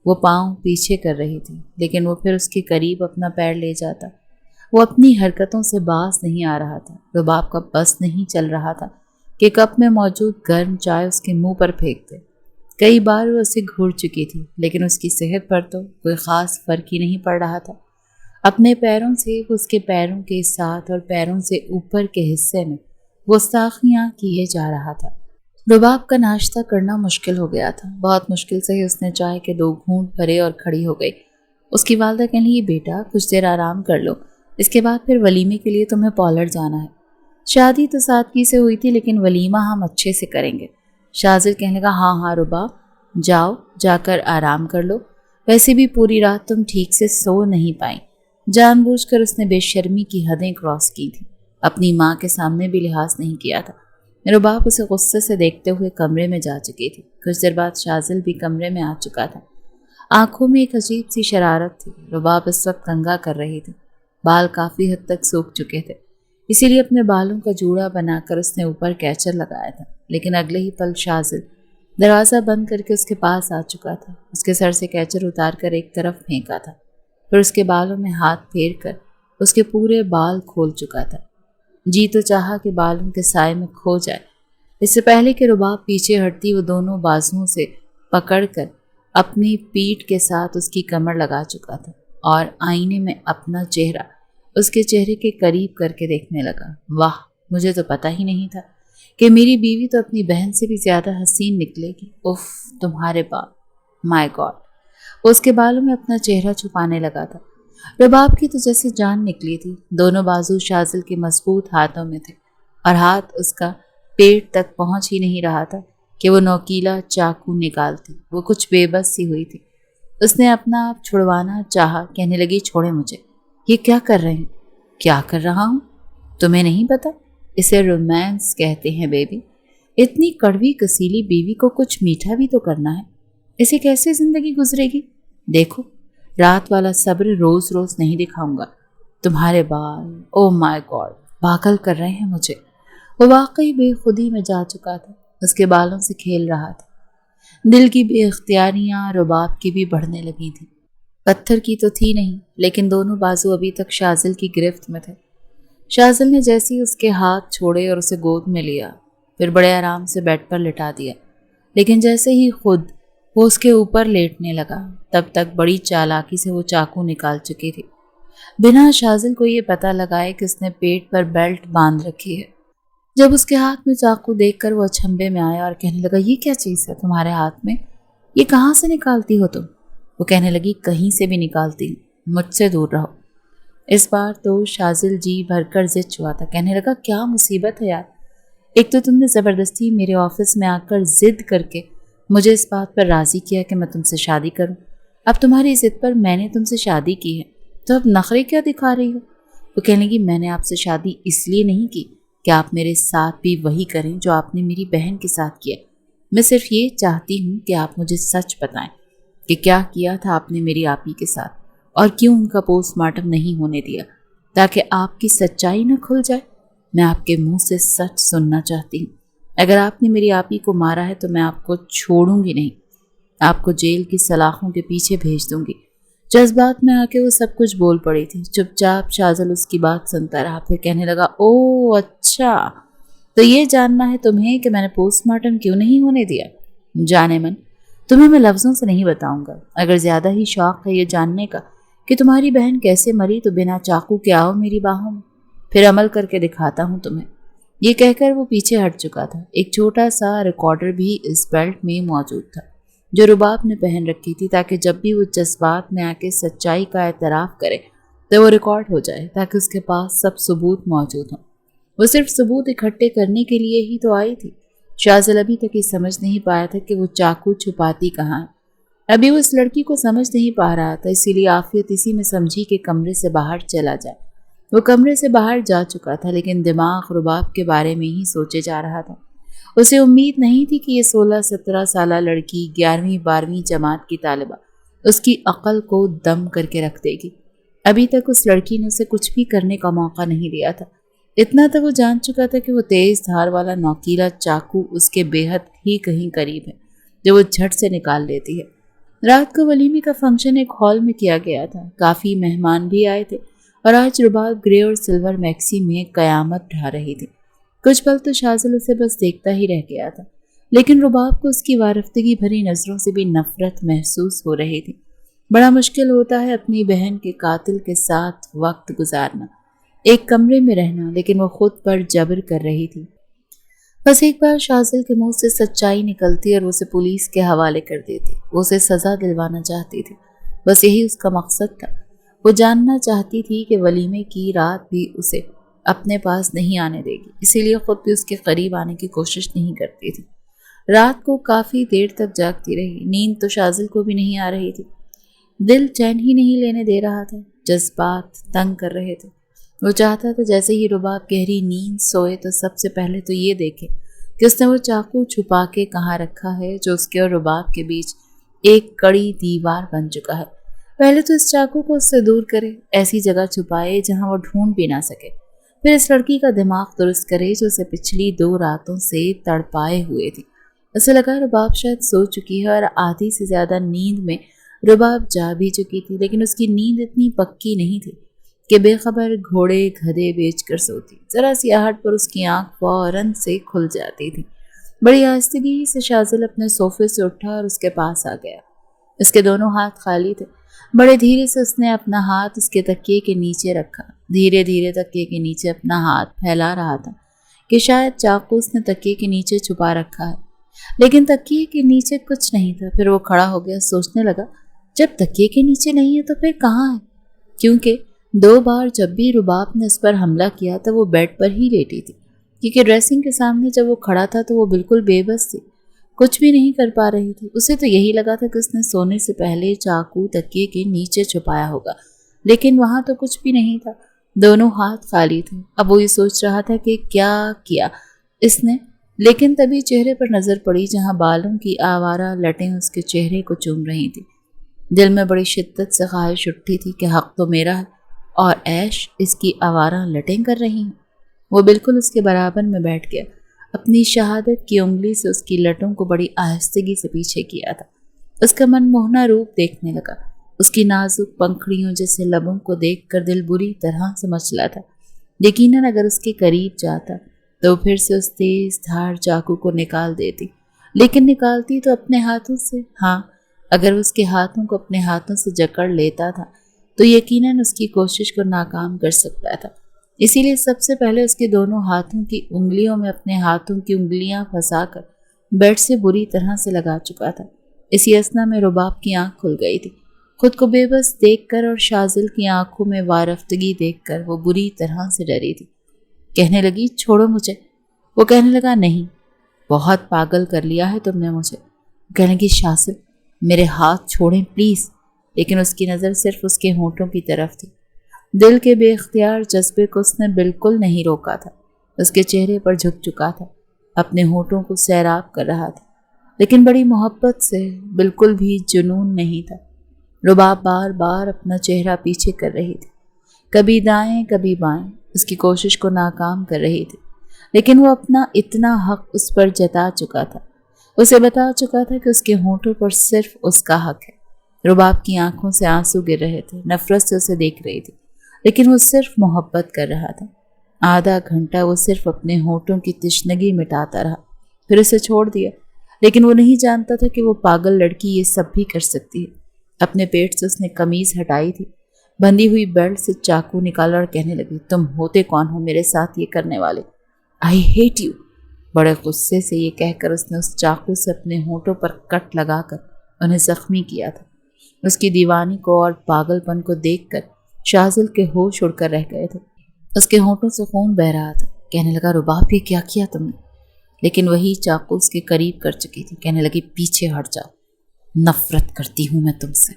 वो पाँव पीछे कर रही थी, लेकिन वो फिर उसके करीब अपना पैर ले जाता। वो अपनी हरकतों से बास नहीं आ रहा था। रुबाब का बस नहीं चल रहा था कि कप में मौजूद गर्म चाय उसके मुंह पर फेंक दे। कई बार वो उसे घूर चुकी थी, लेकिन उसकी सेहत पर तो कोई ख़ास फर्क ही नहीं पड़ रहा था। अपने पैरों से उसके पैरों के साथ और पैरों से ऊपर के हिस्से में गुस्ताखियाँ किए जा रहा था। रुबाब का नाश्ता करना मुश्किल हो गया था। बहुत मुश्किल से ही उसने चाय के 2 घूंट भरे और खड़ी हो गई। उसकी वालिदा कहने लगी, बेटा कुछ देर आराम कर लो, इसके बाद फिर वलीमे के लिए तुम्हें पॉलर जाना है। शादी तो सादगी से हुई थी, लेकिन वलीमा हम अच्छे से करेंगे। शाज़िल कहने लगा, हाँ हाँ रुबाब, जाओ जाकर आराम कर लो, वैसे भी पूरी रात तुम ठीक से सो नहीं पाई। जानबूझकर उसने बेशर्मी की हदें क्रॉस की थी। अपनी माँ के सामने भी लिहाज नहीं किया था। रुबाब उसे गुस्से से देखते हुए कमरे में जा चुकी थी। कुछ देर बाद शाज़िल भी कमरे में आ चुका था। आंखों में एक अजीब सी शरारत थी। रुबाब इस वक्त कंघा कर रही थी। बाल काफ़ी हद तक सूख चुके थे, इसीलिए अपने बालों का जूड़ा बनाकर उसने ऊपर कैचर लगाया था, लेकिन अगले ही पल शाज़िल दरवाज़ा बंद करके उसके पास आ चुका था। उसके सर से कैचर उतार कर एक तरफ फेंका था, फिर उसके बालों में हाथ फेर कर उसके पूरे बाल खोल चुका था। जी तो चाहा कि बालों के साए में खो जाए। इससे पहले कि रुबाब पीछे हटती, वो दोनों बाजुओं से पकड़कर अपनी पीठ के साथ उसकी कमर लगा चुका था। اور آئینے میں اپنا چہرہ اس کے چہرے کے قریب کر کے دیکھنے لگا۔ واہ، مجھے تو پتہ ہی نہیں تھا کہ میری بیوی تو اپنی بہن سے بھی زیادہ حسین نکلے گی۔ اف، تمہارے بال، مائی گاڈ۔ وہ اس کے بالوں میں اپنا چہرہ چھپانے لگا تھا۔ رباب کی تو جیسے جان نکلی تھی۔ دونوں بازو شاذل کے مضبوط ہاتھوں میں تھے اور ہاتھ اس کا پیٹ تک پہنچ ہی نہیں رہا تھا کہ وہ نوکیلا چاقو نکالتی۔ وہ کچھ بے بس سی ہوئی تھی۔ اس نے اپنا آپ چھڑوانا چاہا، کہنے لگی چھوڑے مجھے۔ یہ کیا کر رہے ہیں؟ کیا کر رہا ہوں؟ تمہیں نہیں پتا؟ اسے رومانس کہتے ہیں بیبی۔ اتنی کڑوی کسیلی بیوی کو کچھ میٹھا بھی تو کرنا ہے۔ اسے کیسے زندگی گزرے گی؟ دیکھو، رات والا صبر روز روز نہیں دکھاؤں گا۔ تمہارے بال، او مائی گاڈ، پاگل کر رہے ہیں مجھے۔ وہ واقعی بے خودی میں جا چکا تھا، اس کے بالوں سے کھیل رہا تھا۔ دل کی بے اختیاریاں رباب کی بھی بڑھنے لگی تھیں۔ پتھر کی تو تھی نہیں، لیکن دونوں بازو ابھی تک شاذل کی گرفت میں تھے۔ شاذل نے جیسے ہی اس کے ہاتھ چھوڑے اور اسے گود میں لیا، پھر بڑے آرام سے بیڈ پر لٹا دیا، لیکن جیسے ہی خود وہ اس کے اوپر لیٹنے لگا، تب تک بڑی چالاکی سے وہ چاقو نکال چکی تھی، بنا شاذل کو یہ پتہ لگائے کہ اس نے پیٹ پر بیلٹ باندھ رکھی ہے۔ جب اس کے ہاتھ میں چاقو دیکھ کر وہ اچھمبے میں آیا اور کہنے لگا، یہ کیا چیز ہے تمہارے ہاتھ میں؟ یہ کہاں سے نکالتی ہو تم؟ وہ کہنے لگی، کہیں سے بھی نکالتی ہوں، مجھ سے دور رہو۔ اس بار تو شاذل جی بھر کر ضد چوا تھا، کہنے لگا، کیا مصیبت ہے یار؟ ایک تو تم نے زبردستی میرے آفس میں آ کر ضد کر کے مجھے اس بات پر راضی کیا کہ میں تم سے شادی کروں۔ اب تمہاری ضد پر میں نے تم سے شادی کی ہے، تو اب نخرے کیا دکھا رہی ہو؟ وہ کہنے لگی، میں نے آپ سے شادی اس لیے نہیں کی کہ آپ میرے ساتھ بھی وہی کریں جو آپ نے میری بہن کے ساتھ کیا۔ میں صرف یہ چاہتی ہوں کہ آپ مجھے سچ بتائیں کہ کیا کیا تھا آپ نے میری آپی کے ساتھ، اور کیوں ان کا پوسٹ مارٹم نہیں ہونے دیا، تاکہ آپ کی سچائی نہ کھل جائے۔ میں آپ کے منہ سے سچ سننا چاہتی ہوں۔ اگر آپ نے میری آپی کو مارا ہے تو میں آپ کو چھوڑوں گی نہیں، آپ کو جیل کی سلاخوں کے پیچھے بھیج دوں گی۔ جذبات میں آ کے وہ سب کچھ بول پڑی تھی۔ چپ چاپ شاذل اس کی بات سنتا رہا، پھر کہنے لگا، او اچھا، تو یہ جاننا ہے تمہیں کہ میں نے پوسٹ مارٹم کیوں نہیں ہونے دیا؟ جانے من، تمہیں میں لفظوں سے نہیں بتاؤں گا۔ اگر زیادہ ہی شوق ہے یہ جاننے کا کہ تمہاری بہن کیسے مری تو بنا چاقو کے آؤ میری باہوں میں، پھر عمل کر کے دکھاتا ہوں تمہیں۔ یہ کہہ کر وہ پیچھے ہٹ چکا تھا۔ ایک چھوٹا سا ریکارڈر بھی اس بیلٹ میں موجود تھا جو رباب نے پہن رکھی تھی، تاکہ جب بھی وہ جذبات میں آ کے سچائی کا اعتراف کرے تو وہ ریکارڈ ہو جائے، تاکہ اس کے پاس سب ثبوت موجود ہوں۔ وہ صرف ثبوت اکٹھے کرنے کے لیے ہی تو آئی تھی۔ شاذل ابھی تک یہ سمجھ نہیں پایا تھا کہ وہ چاقو چھپاتی کہاں ہے۔ ابھی وہ اس لڑکی کو سمجھ نہیں پا رہا تھا، اسی لیے عافیت اسی میں سمجھی کہ کمرے سے باہر چلا جائے۔ وہ کمرے سے باہر جا چکا تھا، لیکن دماغ رباب کے بارے میں ہی سوچے جا رہا تھا۔ اسے امید نہیں تھی کہ یہ 16-17 سالہ لڑکی 11ویں 12ویں جماعت کی طالبہ اس کی عقل کو دم کر کے رکھ دے گی۔ ابھی تک اس لڑکی نے اسے کچھ بھی کرنے کا موقع نہیں دیا تھا۔ اتنا تک وہ جان چکا تھا کہ وہ تیز دھار والا نوکیلا چاقو اس کے بے حد ہی کہیں قریب ہے، جو وہ جھٹ سے نکال لیتی ہے۔ رات کو ولیمے کا فنکشن ایک ہال میں کیا گیا تھا۔ کافی مہمان بھی آئے تھے اور آج رباب گرے اور سلور میکسی میں قیامت ڈھا رہی تھی۔ کچھ پل تو شاذل اسے بس دیکھتا ہی رہ گیا تھا، لیکن رباب کو اس کی وارفتگی بھری نظروں سے بھی نفرت محسوس ہو رہی تھی۔ بڑا مشکل ہوتا ہے اپنی بہن کے قاتل کے ساتھ وقت گزارنا، ایک کمرے میں رہنا، لیکن وہ خود پر جبر کر رہی تھی۔ بس ایک بار شاذل کے منہ سے سچائی نکلتی اور وہ اسے پولیس کے حوالے کر دیتی۔ وہ اسے سزا دلوانا چاہتی تھی، بس یہی اس کا مقصد تھا۔ وہ جاننا چاہتی تھی کہ ولیمے کی رات بھی اسے اپنے پاس نہیں آنے دے گی، اسی لیے خود بھی اس کے قریب آنے کی کوشش نہیں کرتی تھی۔ رات کو کافی دیر تک جاگتی رہی۔ نیند تو شاذل کو بھی نہیں آ رہی تھی، دل چین ہی نہیں لینے دے رہا تھا، جذبات تنگ کر رہے تھے۔ وہ چاہتا تھا جیسے ہی رباب گہری نیند سوئے تو سب سے پہلے تو یہ دیکھے کہ اس نے وہ چاقو چھپا کے کہاں رکھا ہے جو اس کے اور رباب کے بیچ ایک کڑی دیوار بن چکا ہے۔ پہلے تو اس چاقو کو اس سے دور کرے، ایسی جگہ چھپائے جہاں وہ ڈھونڈ بھی نہ سکے، پھر اس لڑکی کا دماغ درست کرے جو اسے پچھلی 2 راتوں سے تڑپائے ہوئے تھی۔ اسے لگا رباب شاید سو چکی ہے، اور آدھی سے زیادہ نیند میں رباب جا بھی چکی تھی، لیکن اس کی نیند اتنی پکی نہیں تھی کہ بے خبر گھوڑے گدھے بیچ کر سوتی۔ ذرا سی آہٹ پر اس کی آنکھ فوراً سے کھل جاتی تھی۔ بڑی آہستگی سے شاذل اپنے صوفے سے اٹھا اور اس کے پاس آ گیا۔ اس کے دونوں ہاتھ خالی تھے बड़े धीरे से उसने अपना हाथ उसके तकिए के नीचे रखा। धीरे धीरे तकिए के नीचे अपना हाथ फैला रहा था कि शायद चाकू उसने तकिए के नीचे छुपा रखा है, लेकिन तकिए के नीचे कुछ नहीं था। फिर वो खड़ा हो गया। सोचने लगा, जब तकिए के नीचे नहीं है तो फिर कहाँ है? क्योंकि 2 बार जब भी रुबाब ने उस पर हमला किया तो वो बेड पर ही लेटी थी, क्योंकि ड्रेसिंग के सामने जब वो खड़ा था तो वो बिल्कुल बेबस थी, कुछ भी नहीं कर पा रही थी। उसे तो यही लगा था कि उसने सोने से पहले चाकू तकिए के नीचे छुपाया होगा, लेकिन वहां तो कुछ भी नहीं था। दोनों हाथ खाली थे। अब वो ये सोच रहा था कि क्या किया इसने, लेकिन तभी चेहरे पर नजर पड़ी जहां बालों की आवारा लटें उसके चेहरे को चूम रही थी। दिल में बड़ी शिद्दत से ख्वाहिश उठती थी कि हक तो मेरा है और ऐश इसकी आवारा लटें कर रही हैं। वो बिल्कुल उसके बराबर में बैठ गया। अपनी शहादत की उंगली से उसकी लटों को बड़ी आहिस्तगी से पीछे किया था। उसका मनमोहना रूप देखने लगा। उसकी नाजुक पंखड़ियों जैसे लबों को देखकर दिल बुरी तरह से मचला था। यकीनन अगर उसके करीब जाता तो फिर से उस तेज धार चाकू को निकाल देती, लेकिन निकालती तो अपने हाथों से। हाँ, अगर उसके हाथों को अपने हाथों से जकड़ लेता था तो यकीनन उसकी कोशिश को नाकाम कर सकता था। इसीलिए सबसे पहले उसके दोनों हाथों की उंगलियों में अपने हाथों की उंगलियां फंसाकर बेड से बुरी तरह से लगा चुका था। इसी असना में रुबाब की आंख खुल गई थी। खुद को बेबस देखकर और शाजिल की आंखों में वारफ्तगी देखकर वो बुरी तरह से डरी थी। कहने लगी, छोड़ो मुझे। वो कहने लगा, नहीं, बहुत पागल कर लिया है तुमने मुझे। कहने लगी, शाजिल मेरे हाथ छोड़ें प्लीज। लेकिन उसकी नज़र सिर्फ उसके होंठों की तरफ थी। दिल के बेख्तियार जज्बे को उसने बिल्कुल नहीं रोका था। उसके चेहरे पर झुक चुका था, अपने होठों को सैराब कर रहा था, लेकिन बड़ी मोहब्बत से, बिल्कुल भी जुनून नहीं था। रुबाब बार बार अपना चेहरा पीछे कर रही थी, कभी दाएं कभी बाएं, उसकी कोशिश को नाकाम कर रही थी। लेकिन वो अपना इतना हक उस पर जता चुका था, उसे बता चुका था कि उसके होठों पर सिर्फ उसका हक है। रुबाब की आंखों से आंसू गिर रहे थे। नफरत से उसे देख रही थी, लेकिन वो सिर्फ मोहब्बत कर रहा था। आधा घंटा वो सिर्फ अपने होठों की तिश्नगी मिटाता रहा, फिर उसे छोड़ दिया। लेकिन वो नहीं जानता था कि वो पागल लड़की ये सब भी कर सकती है। अपने पेट से उसने कमीज हटाई थी, बंधी हुई बेल्ट से चाकू निकाला और कहने लगी, तुम होते कौन हो मेरे साथ ये करने वाले? I hate you. बड़े गुस्से से ये कहकर उसने उस चाकू से अपने होठों पर कट लगाकर उन्हें जख्मी किया था। उसकी दीवानी को और पागलपन को देखकर शाजिल के होश उड़कर रह गए थे। उसके होठों से खून बह रहा था। कहने लगा, रुबाब ये क्या किया तुमने? लेकिन वही चाकू उसके करीब कर चुकी थी। कहने लगी, पीछे हट जाओ, नफरत करती हूँ मैं तुमसे।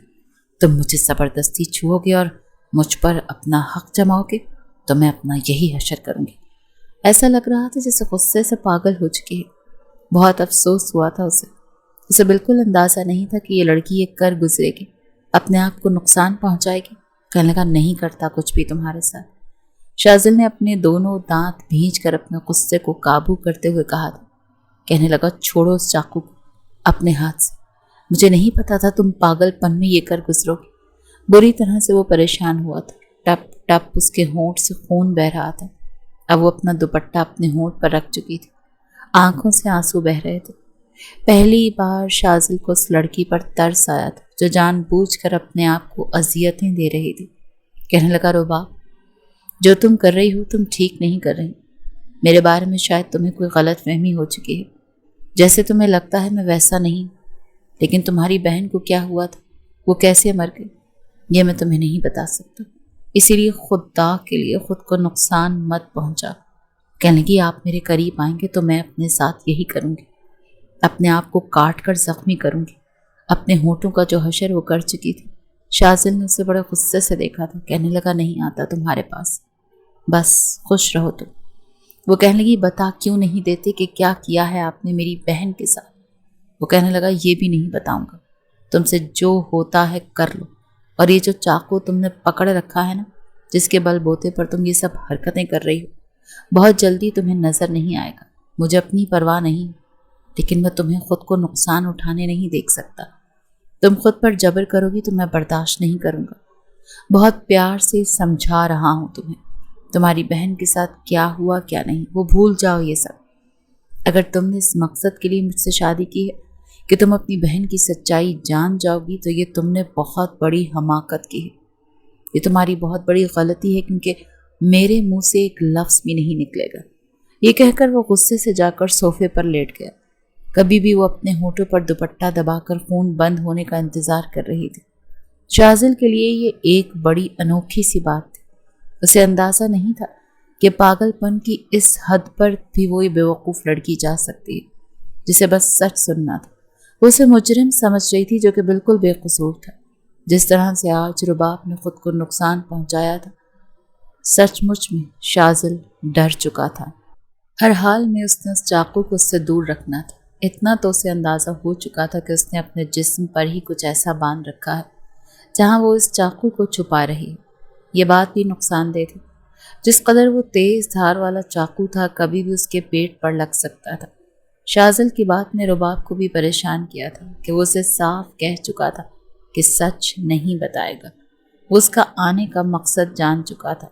तुम मुझे ज़बरदस्ती छुओगे और मुझ पर अपना हक जमाओगे तो मैं अपना यही हशर करूँगी। ऐसा लग रहा था जैसे गुस्से से पागल हो चुकी है। बहुत अफसोस हुआ था उसे बिल्कुल अंदाज़ा नहीं था कि ये लड़की ये कर गुजरेगी, अपने आप को नुकसान पहुंचाएगी। कहने लगा, नहीं करता कुछ भी तुम्हारे साथ। शाजिल ने अपने दोनों दांत भींच कर अपने गुस्से को काबू करते हुए कहा था। कहने लगा, छोड़ो उस चाकू को अपने हाथ से। मुझे नहीं पता था तुम पागलपन में ये कर गुजरोगे। बुरी तरह से वो परेशान हुआ था। टप टप उसके होंठ से खून बह रहा था। अब वो अपना दुपट्टा अपने होंठ पर रख चुकी थी, आंखों से आंसू बह रहे थे। पहली बार शाजिल को उस लड़की पर तरस आया था जो जानबूझकर अपने आप को अजियतें दे रही थी। कहने लगा, रुबाब जो तुम कर रही हो तुम ठीक नहीं कर रही। मेरे बारे में शायद तुम्हें कोई गलत फहमी हो चुकी है। जैसे तुम्हें लगता है मैं वैसा नहीं, लेकिन तुम्हारी बहन को क्या हुआ था, वो कैसे मर गई, ये मैं तुम्हें नहीं बता सकता। इसीलिए खुदा के लिए खुद को नुकसान मत पहुंचा। कहने लगी, आप मेरे करीब आएंगे तो मैं अपने साथ यही करूँगी, अपने आप को काट कर जख्मी करूँगी। अपने होठों का जो हशर वो कर चुकी थी। शाजिल ने उसे बड़े गुस्से से देखा था। कहने लगा, नहीं आता तुम्हारे पास, बस खुश रहो तुम। वो कहने लगी, बता क्यों नहीं देते कि क्या किया है आपने मेरी बहन के साथ? वो कहने लगा, ये भी नहीं बताऊंगा, तुमसे जो होता है कर लो। और ये जो चाकू तुमने पकड़ रखा है ना, जिसके बलबूते पर तुम ये सब हरकतें कर रही हो, बहुत जल्दी तुम्हें नजर नहीं आएगा। मुझे अपनी परवाह नहीं, लेकिन मैं तुम्हें खुद को नुकसान उठाने नहीं देख सकता। तुम खुद पर जबर करोगी तो मैं बर्दाश्त नहीं करूँगा। बहुत प्यार से समझा रहा हूँ तुम्हें। तुम्हारी बहन के साथ क्या हुआ क्या नहीं वो भूल जाओ ये सब। अगर तुमने इस मकसद के लिए मुझसे शादी की है کہ تم اپنی بہن کی سچائی جان جاؤ گی تو یہ تم نے بہت بڑی حماقت کی ہے، یہ تمہاری بہت بڑی غلطی ہے، کیونکہ میرے منہ سے ایک لفظ بھی نہیں نکلے گا۔ یہ کہہ کر وہ غصے سے جا کر صوفے پر لیٹ گیا۔ کبھی بھی وہ اپنے ہونٹوں پر دوپٹہ دبا کر خون بند ہونے کا انتظار کر رہی تھی۔ شازل کے لیے یہ ایک بڑی انوکھی سی بات تھی۔ اسے اندازہ نہیں تھا کہ پاگل پن کی اس حد پر بھی وہ بے وقوف لڑکی جا سکتی ہے جسے بس سچ سننا تھا۔ وہ اسے مجرم سمجھ رہی تھی جو کہ بالکل بے قصور تھا۔ جس طرح سے آج رباب نے خود کو نقصان پہنچایا تھا، سچ مچ میں شازل ڈر چکا تھا۔ ہر حال میں اس نے اس چاقو کو اس سے دور رکھنا تھا۔ اتنا تو اسے اندازہ ہو چکا تھا کہ اس نے اپنے جسم پر ہی کچھ ایسا باندھ رکھا ہے جہاں وہ اس چاقو کو چھپا رہی ہے۔ یہ بات بھی نقصان دہ تھی۔ جس قدر وہ تیز دھار والا چاقو تھا، کبھی بھی اس کے پیٹ پر لگ سکتا تھا۔ شازل کی بات نے رباب کو بھی پریشان کیا تھا کہ وہ اسے صاف کہہ چکا تھا کہ سچ نہیں بتائے گا۔ وہ اس کا آنے کا مقصد جان چکا تھا۔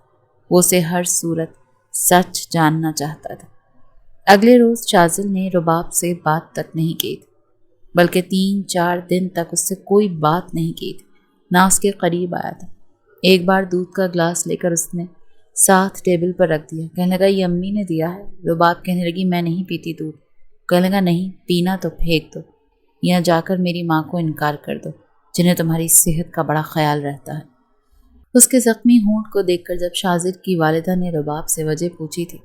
وہ اسے ہر صورت سچ جاننا چاہتا تھا۔ اگلے روز شازل نے رباب سے بات تک نہیں کی تھی، بلکہ 3-4 دن تک اس سے کوئی بات نہیں کی تھی، نہ اس کے قریب آیا تھا۔ ایک بار دودھ کا گلاس لے کر اس نے ساتھ ٹیبل پر رکھ دیا۔ کہنے لگا یہ امی نے دیا ہے۔ رباب کہنے لگی میں نہیں پیتی دودھ۔ کہنے لگا نہیں پینا تو پھینک دو، یا جا کر میری ماں کو انکار کر دو جنہیں تمہاری صحت کا بڑا خیال رہتا ہے۔ اس کے زخمی ہونٹ کو دیکھ کر جب شازل کی والدہ نے رباب سے وجہ پوچھی تھی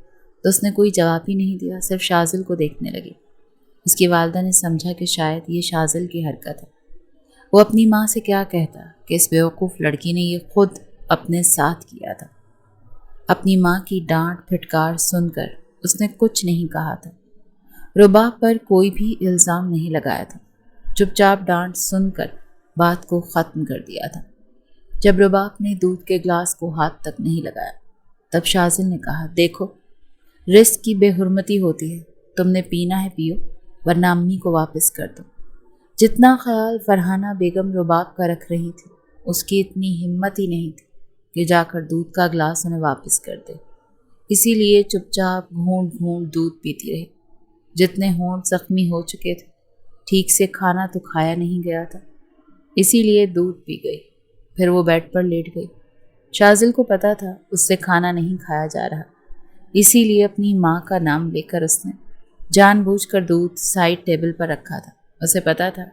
تو اس نے کوئی جواب ہی نہیں دیا، صرف شازل کو دیکھنے لگی۔ اس کی والدہ نے سمجھا کہ شاید یہ شازل کی حرکت ہے۔ وہ اپنی ماں سے کیا کہتا کہ اس بیوقوف لڑکی نے یہ خود اپنے ساتھ کیا تھا۔ اپنی ماں کی ڈانٹ پھٹکار سن کر اس نے کچھ نہیں کہا تھا۔ رباب پر کوئی بھی الزام نہیں لگایا تھا، چپ چاپ ڈانٹ سن کر بات کو ختم کر دیا تھا۔ جب رباب نے دودھ کے گلاس کو ہاتھ تک نہیں لگایا تب شازل نے کہا دیکھو رزق کی بے حرمتی ہوتی ہے، تم نے پینا ہے پیو ورنہ امی کو واپس کر دو۔ جتنا خیال فرحانہ بیگم رباب کا رکھ رہی تھی، اس کی اتنی ہمت ہی نہیں تھی کہ جا کر دودھ کا گلاس انہیں واپس کر دے۔ اسی لیے چپ چاپ گھونٹ گھونٹ دودھ پیتی رہی۔ جتنے ہونٹ زخمی ہو چکے تھے، ٹھیک سے کھانا تو کھایا نہیں گیا تھا، اسی لیے دودھ پی گئی۔ پھر وہ بیڈ پر لیٹ گئی۔ شازل کو پتا تھا اس سے کھانا نہیں کھایا جا رہا، اسی لیے اپنی ماں کا نام لے کر اس نے جان بوجھ کر دودھ سائڈ ٹیبل پر رکھا تھا۔ اسے پتا تھا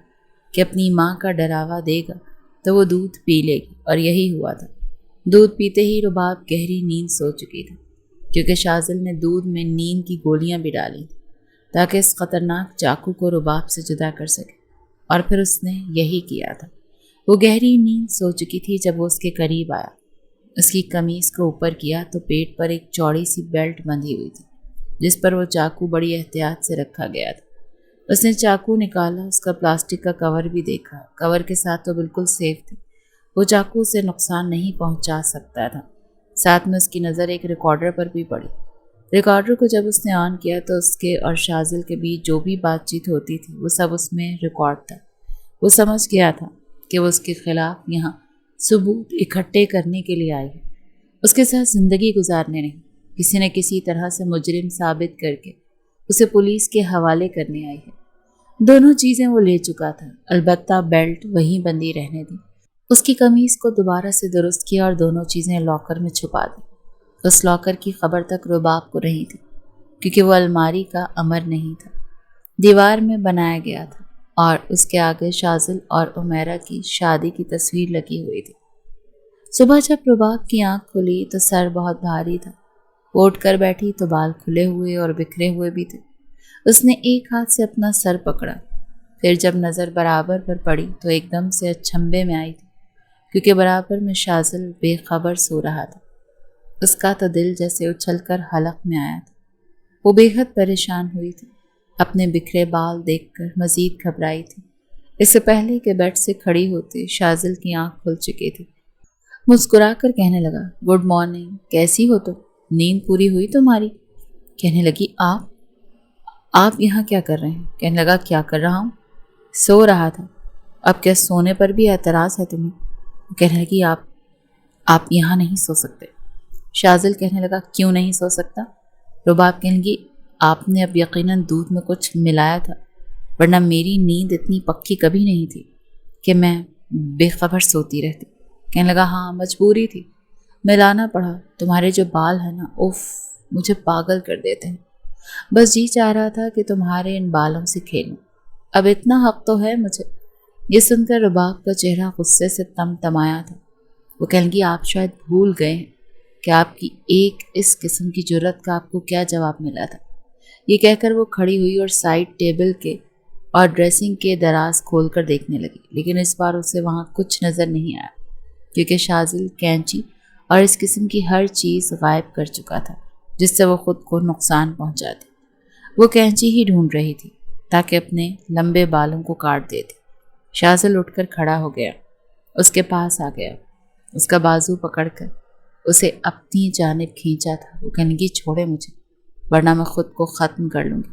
کہ اپنی ماں کا ڈراوا دے گا تو وہ دودھ پی لے گی، اور یہی ہوا تھا۔ دودھ پیتے ہی رباب گہری نیند سو چکی تھی، کیونکہ شازل نے دودھ میں نیند کی گولیاں بھی ڈالی تاکہ اس خطرناک چاقو کو رباب سے جدا کر سکے، اور پھر اس نے یہی کیا تھا۔ وہ گہری نیند سو چکی تھی جب وہ اس کے قریب آیا۔ اس کی قمیص کو اوپر کیا تو پیٹ پر ایک چوڑی سی بیلٹ بندھی ہوئی تھی جس پر وہ چاقو بڑی احتیاط سے رکھا گیا تھا۔ اس نے چاقو نکالا، اس کا پلاسٹک کا کور بھی دیکھا۔ کور کے ساتھ تو بالکل سیف تھی، وہ چاقو اسے نقصان نہیں پہنچا سکتا تھا۔ ساتھ میں اس کی نظر ایک ریکارڈر پر بھی پڑی۔ ریکارڈر کو جب اس نے آن کیا تو اس کے اور شازل کے بیچ جو بھی بات چیت ہوتی تھی وہ سب اس میں ریکارڈ تھا۔ وہ سمجھ گیا تھا کہ وہ اس کے خلاف یہاں ثبوت اکٹھے کرنے کے لیے آئی ہے، اس کے ساتھ زندگی گزارنے نہیں، کسی نہ کسی طرح سے مجرم ثابت کر کے اسے پولیس کے حوالے کرنے آئی ہے۔ دونوں چیزیں وہ لے چکا تھا، البتہ بیلٹ وہیں بندی رہنے دی۔ اس کی قمیص کو دوبارہ سے درست کیا اور دونوں چیزیں لاکر میں چھپا دی۔ اس لاکر کی خبر تک رباب کو رہی تھی، کیونکہ وہ الماری کا امر نہیں تھا، دیوار میں بنایا گیا تھا، اور اس کے آگے شازل اور عمیرہ کی شادی کی تصویر لگی ہوئی تھی۔ صبح جب رباب کی آنکھ کھلی تو سر بہت بھاری تھا۔ وہ اٹھ کر بیٹھی تو بال کھلے ہوئے اور بکھرے ہوئے بھی تھے۔ اس نے ایک ہاتھ سے اپنا سر پکڑا، پھر جب نظر برابر پر پڑی تو ایک دم سے اچھمبے میں آئی تھی، کیونکہ برابر میں شازل بے خبر سو رہا تھا۔ اس کا تو دل جیسے اچھل کر حلق میں آیا تھا۔ وہ بے حد پریشان ہوئی تھی، اپنے بکھرے بال دیکھ کر مزید گھبرائی تھی۔ اس سے پہلے کہ بیڈ سے کھڑی ہوتی شازل کی آنکھ کھل چکی تھی۔ مسکرا کر کہنے لگا گڈ مارننگ، کیسی ہو تم؟ نیند پوری ہوئی تمہاری؟ کہنے لگی آپ یہاں کیا کر رہے ہیں؟ کہنے لگا کیا کر رہا ہوں؟ سو رہا تھا۔ اب کیا سونے پر بھی اعتراض ہے تمہیں؟ کہنے لگی آپ یہاں نہیں سو سکتے۔ شازل کہنے لگا کیوں نہیں سو سکتا؟ رباب کہنے لگی آپ نے اب یقیناً دودھ میں کچھ ملایا تھا، ورنہ میری نیند اتنی پکی کبھی نہیں تھی کہ میں بے خبر سوتی رہتی۔ کہنے لگا ہاں مجبوری تھی، ملانا پڑا۔ تمہارے جو بال ہیں نا، اف، مجھے پاگل کر دیتے ہیں۔ بس جی چاہ رہا تھا کہ تمہارے ان بالوں سے کھیلوں، اب اتنا حق تو ہے مجھے۔ یہ سن کر رباب کا چہرہ غصے سے تم تمایا تھا۔ وہ کہنے لگی آپ شاید بھول گئے ہیں کہ آپ کی ایک اس قسم کی جرت کا آپ کو کیا جواب ملا تھا۔ یہ کہہ کر وہ کھڑی ہوئی اور سائڈ ٹیبل کے اور ڈریسنگ کے دراز کھول کر دیکھنے لگی، لیکن اس بار اسے وہاں کچھ نظر نہیں آیا کیونکہ شاذل کینچی اور اس قسم کی ہر چیز غائب کر چکا تھا جس سے وہ خود کو نقصان پہنچاتی۔ وہ کینچی ہی ڈھونڈ رہی تھی تاکہ اپنے لمبے بالوں کو کاٹ دیتی۔ شاذل اٹھ کر کھڑا ہو گیا، اس کے پاس آ گیا، اس کا بازو پکڑ کر اسے اپنی جانب کھینچا تھا۔ وہ کہنے لگی چھوڑے مجھے ورنہ میں خود کو ختم کر لوں گی۔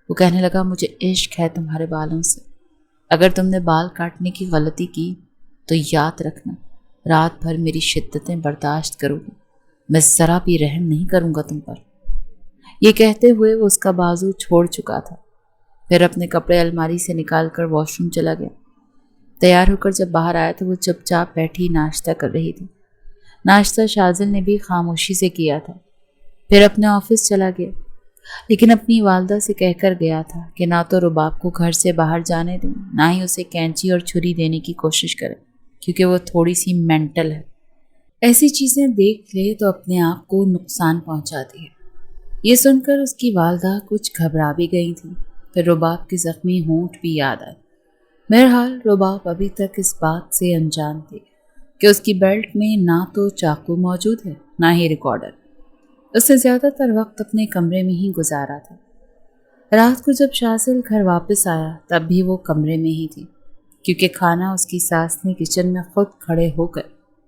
وہ کہنے لگا مجھے عشق ہے تمہارے بالوں سے، اگر تم نے بال کاٹنے کی غلطی کی تو یاد رکھنا رات بھر میری شدتیں برداشت کرو گی، میں ذرا بھی رحم نہیں کروں گا تم پر۔ یہ کہتے ہوئے وہ اس کا بازو چھوڑ چکا تھا، پھر اپنے کپڑے الماری سے نکال کر واش روم چلا گیا۔ تیار ہو کر جب باہر آیا تو وہ چپ چاپ بیٹھی ناشتہ کر رہی تھی۔ ناشتہ شاذل نے بھی خاموشی سے کیا تھا، پھر اپنے آفس چلا گیا، لیکن اپنی والدہ سے کہہ کر گیا تھا کہ نہ تو رباب کو گھر سے باہر جانے دیں، نہ ہی اسے کینچی اور چھری دینے کی کوشش کرے کیونکہ وہ تھوڑی سی مینٹل ہے، ایسی چیزیں دیکھ لے تو اپنے آپ کو نقصان پہنچاتی ہے۔ یہ سن کر اس کی والدہ کچھ گھبرا بھی گئی تھی، پھر رباب کے زخمی ہونٹ بھی یاد آئے۔ بہرحال رباب ابھی تک اس بات سے انجان تھی کہ اس کی بیلٹ میں نہ تو چاقو موجود ہے نہ ہی ریکارڈر۔ اس نے زیادہ تر وقت اپنے کمرے میں ہی گزارا تھا۔ رات کو جب شاذل گھر واپس آیا تب بھی وہ کمرے میں ہی تھی کیونکہ کھانا اس کی ساس نے کچن میں خود کھڑے ہو کر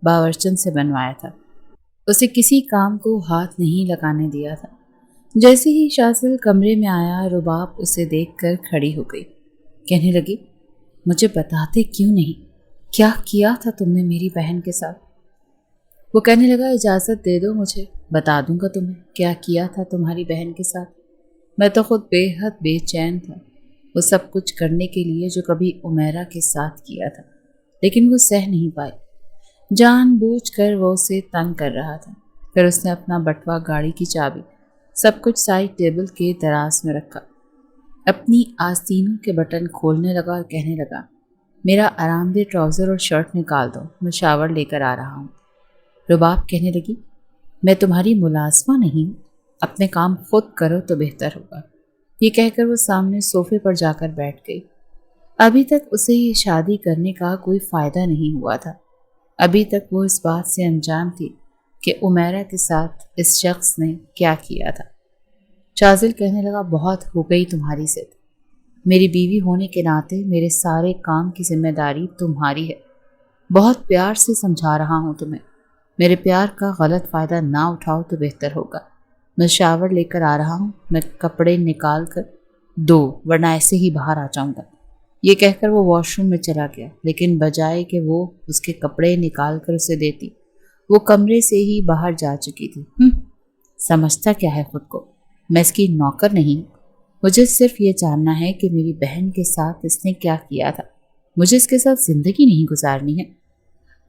باورچن سے بنوایا تھا۔ اسے کسی کام کو ہاتھ نہیں لگانے دیا تھا۔ جیسے ہی شاذل کمرے میں آیا رباب اسے دیکھ کر کھڑی ہو گئی، کہنے لگی مجھے بتاتے کیوں نہیں، کیا کیا تھا تم نے میری بہن کے ساتھ؟ وہ کہنے لگا اجازت دے دو مجھے، بتا دوں گا تمہیں کیا کیا تھا تمہاری بہن کے ساتھ۔ میں تو خود بے حد بے چین تھا وہ سب کچھ کرنے کے لیے جو کبھی عمیرہ کے ساتھ کیا تھا، لیکن وہ سہ نہیں پائی، جان بوجھ کر وہ اسے تنگ کر رہا تھا۔ پھر اس نے اپنا بٹوا، گاڑی کی چابی، سب کچھ سائڈ ٹیبل کے دراز میں رکھا، اپنی آستینوں کے بٹن کھولنے لگا اور کہنے لگا میرا آرام دہ ٹراؤزر اور شرٹ نکال دو، میں شاور لے کر آ رہا ہوں۔ رباب کہنے لگی میں تمہاری ملازمہ نہیں ہوں، اپنے کام خود کرو تو بہتر ہوگا۔ یہ کہہ کر وہ سامنے صوفے پر جا کر بیٹھ گئی۔ ابھی تک اسے یہ شادی کرنے کا کوئی فائدہ نہیں ہوا تھا، ابھی تک وہ اس بات سے انجان تھی کہ عمیرہ کے ساتھ اس شخص نے کیا کیا تھا۔ شاذل کہنے لگا بہت ہو گئی تمہاری ضد، میری بیوی ہونے کے ناطے میرے سارے کام کی ذمہ داری تمہاری ہے، بہت پیار سے سمجھا رہا ہوں تمہیں، میرے پیار کا غلط فائدہ نہ اٹھاؤ تو بہتر ہوگا۔ میں شاور لے کر آ رہا ہوں، میں کپڑے نکال کر دو ورنہ ایسے ہی باہر آ جاؤں گا۔ یہ کہہ کر وہ واش روم میں چلا گیا، لیکن بجائے کہ وہ اس کے کپڑے نکال کر اسے دیتی، وہ کمرے سے ہی باہر جا چکی تھی۔ سمجھتا کیا ہے خود کو، میں اس کی نوکر نہیں ہوں، مجھے صرف یہ جاننا ہے کہ میری بہن کے ساتھ اس نے کیا کیا تھا، مجھے اس کے ساتھ زندگی نہیں گزارنی ہے۔